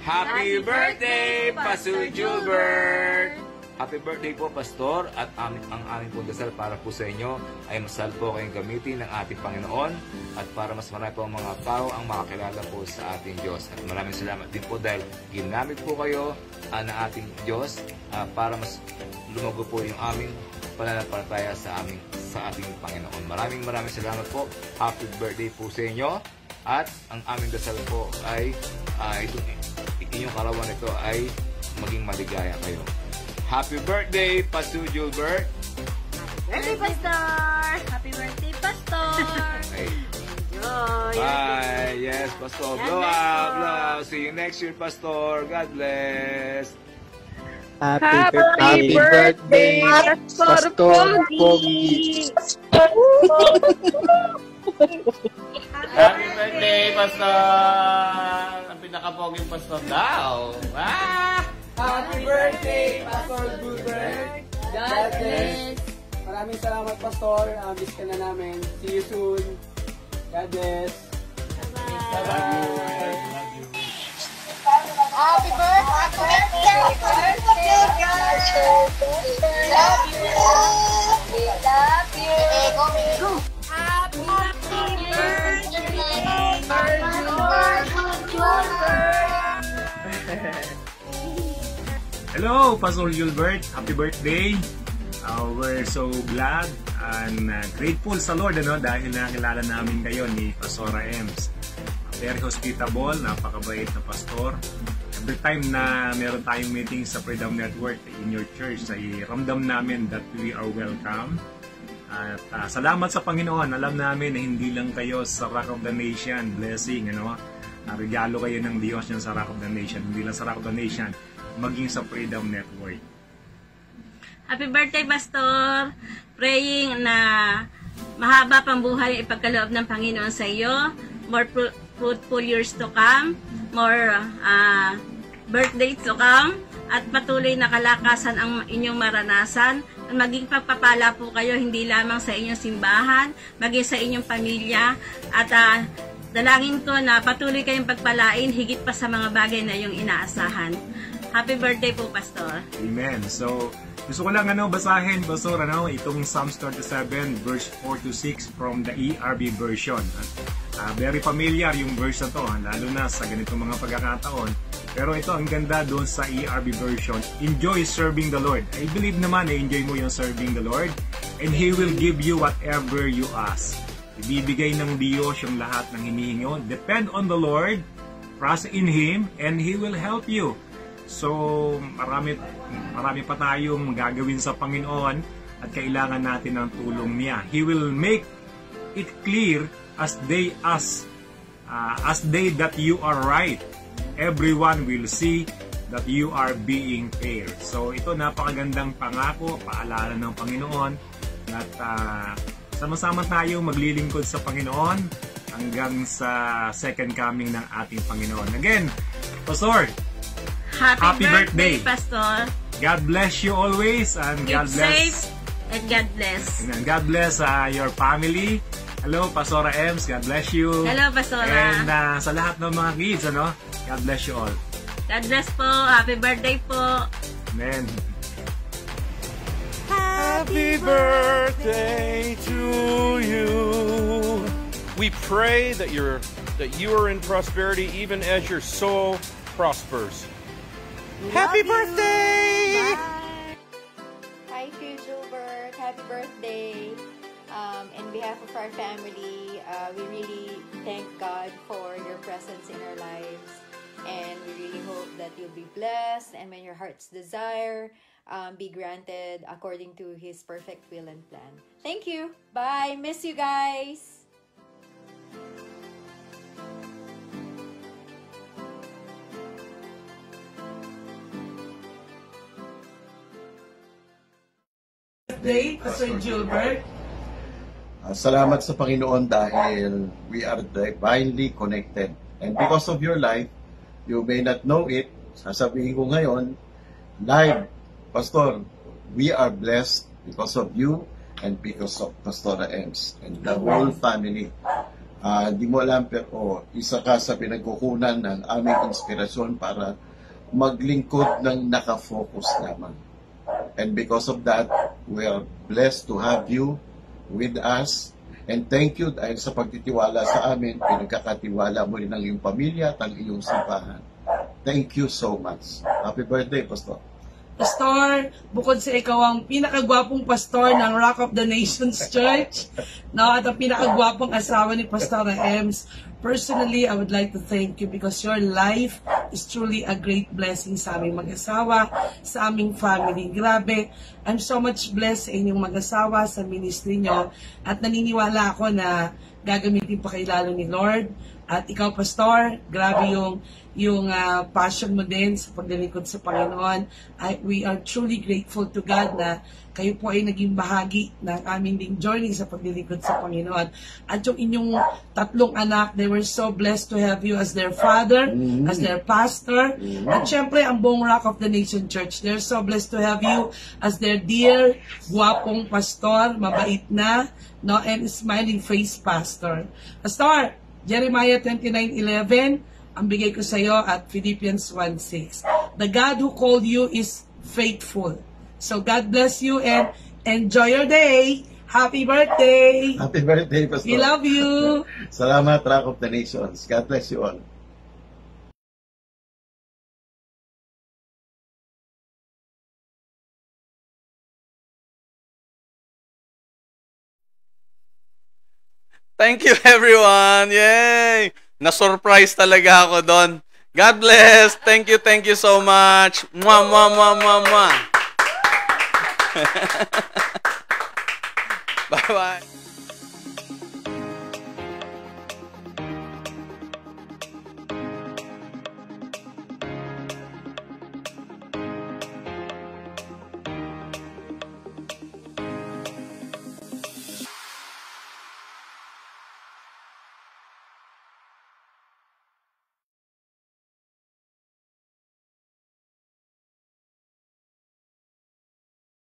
[SPEAKER 19] Happy birthday, Pastor Gilbert! Happy birthday po, Pastor, at ang aming pong dasal para po sa inyo ay masal po kayong gamitin ng ating Panginoon at para mas marami po ang mga tao ang makakilala po sa ating Diyos. At maraming salamat din po dahil ginamit po kayo ng ating Diyos para mas lumago po yung aming pananampalataya sa ating Panginoon. Maraming salamat po. Happy birthday po sa inyo at ang aming dasal po ay inyong karawan ito ay maging maligaya kayo. Happy birthday, Pastor Gilbert!
[SPEAKER 2] Happy birthday, Pastor! Happy birthday, Pastor!
[SPEAKER 19] Hey.
[SPEAKER 2] Enjoy!
[SPEAKER 19] Bye! Yes, Pastor. Blow up! See you next year, Pastor. God bless!
[SPEAKER 9] Happy birthday, Pastor Pogi! Happy birthday, Pastor! Ang pinaka-poging Pastor daw.
[SPEAKER 15] Happy birthday, Pastor Gilbert!
[SPEAKER 2] God bless!
[SPEAKER 15] Maraming salamat, Pastor. Miss ka na namin. See you soon. God bless.
[SPEAKER 2] Bye-bye!
[SPEAKER 20] Happy birthday, Pastor Gilbert! Love you! We love you!
[SPEAKER 21] Hello, Pastor Gilbert. Happy birthday. We're so glad and grateful sa Lord dahil nakilala namin kayo ni Pastora Ems. Very hospitable, napakabait na pastor. Every time na meron tayong meeting sa Freedom Network in your church, ay ramdam namin that we are welcome. At salamat sa Panginoon. Alam namin na hindi lang kayo sa Rock of the Nation blessing, regalo kayo ng Diyos sa Rock of the Nation. Hindi lang sa Rock of the Nation, maging sa Freedom Network.
[SPEAKER 22] Happy birthday, Pastor! Praying na mahaba pang buhay ipagkaloob ng Panginoon sa iyo. More fruitful years to come. More birthdays to come. At patuloy na kalakasan ang inyong maranasan. Maging pagpapala po kayo hindi lamang sa inyong simbahan, maging sa inyong pamilya. At dalangin ko na patuloy kayong pagpalain higit pa sa mga bagay na iyong inaasahan. Happy birthday po, Pastor.
[SPEAKER 21] Amen. So, gusto ko lang basahin, Pastor, itong Psalms 37 verse 4 to 6 from the ERB version. Very familiar yung verse na to, lalo na sa ganitong mga pagkakataon. Pero ito, ang ganda doon sa ERB version. Enjoy serving the Lord. I believe naman na enjoy mo yung serving the Lord, and He will give you whatever you ask. Ibibigay ng Diyos yung lahat ng hinihingi mo. Depend on the Lord, trust in Him, and He will help you. So, marami pa tayong gagawin sa Panginoon at kailangan natin ng tulong niya. He will make it clear as day that you are right. Everyone will see that you are being fair. So, ito napakagandang pangako, paalala ng Panginoon at sama-sama tayong maglilingkod sa Panginoon hanggang sa second coming ng ating Panginoon. Again, Pastor, Happy birthday,
[SPEAKER 22] Pastor.
[SPEAKER 21] God bless you always and God bless.
[SPEAKER 22] Safe and God bless.
[SPEAKER 21] And God bless your family. Hello, Pastora Ems. God bless you.
[SPEAKER 22] Hello, Pastora.
[SPEAKER 21] And sa lahat ng mga kids, God bless you all.
[SPEAKER 22] God bless po. Happy birthday po.
[SPEAKER 21] Amen.
[SPEAKER 23] Happy birthday to you. We pray that you are in prosperity even as your soul prospers. Happy birthday!
[SPEAKER 1] Bye. Hi, Gilbert. Happy birthday. In behalf of our family, we really thank God for your presence in our lives. And we really hope that you'll be blessed and when your heart's desire be granted according to His perfect will and plan. Thank you. Bye. Miss you guys.
[SPEAKER 24] Pastor Gilbert.
[SPEAKER 25] Salamat sa Panginoon dahil we are divinely connected. And because of your life, you may not know it, sasabihin ko ngayon, live, Pastor, we are blessed because of you and because of Pastora Ems and the whole family. Di mo alam, pero isa ka sa pinagkukunan ng aming inspirasyon para maglingkod ng nakafocus lamang. And because of that, we are blessed to have you with us. And thank you dahil sa pagtitiwala sa amin, pinagkakatiwala mo rin ang iyong pamilya at ang iyong simbahan. Thank you so much. Happy birthday, Pastor.
[SPEAKER 24] Pastor, bukod sa ikaw ang pinakagwapong pastor ng Rock of the Nations Church, at ang pinakagwapong asawa ni Pastor Ems, personally, I would like to thank you because your life is truly a great blessing sa aming mag-asawa, sa aming family. Grabe, I'm so much blessed sa inyong mag-asawa, sa ministry nyo, at naniniwala ako na gagamitin pa kayo lalo ni Lord. At ikaw, Pastor, grabe yung passion mo din sa paglilingkod sa Panginoon. We are truly grateful to God na kayo po ay naging bahagi ng aming ding journey sa paglilingkod sa Panginoon. At yung inyong tatlong anak, they were so blessed to have you as their father, as their pastor. At syempre, ang buong Rock of the Nation Church, they're so blessed to have you as their dear, guwapong pastor, mabait na, and smiling face pastor. Pastor, Jeremiah 29:11, ang bigay ko sa iyo at Philippians 1:6. The God who called you is faithful. So God bless you and enjoy your day. Happy birthday!
[SPEAKER 25] Happy birthday, Pastor.
[SPEAKER 24] We love you.
[SPEAKER 25] Salamat, Rock of the Nations. God bless you all.
[SPEAKER 11] Thank you, everyone. Yay! Na-surprise talaga ako doon. God bless. Thank you so much. Mwah, mwah, mwah, mwah, mwah. Bye-bye.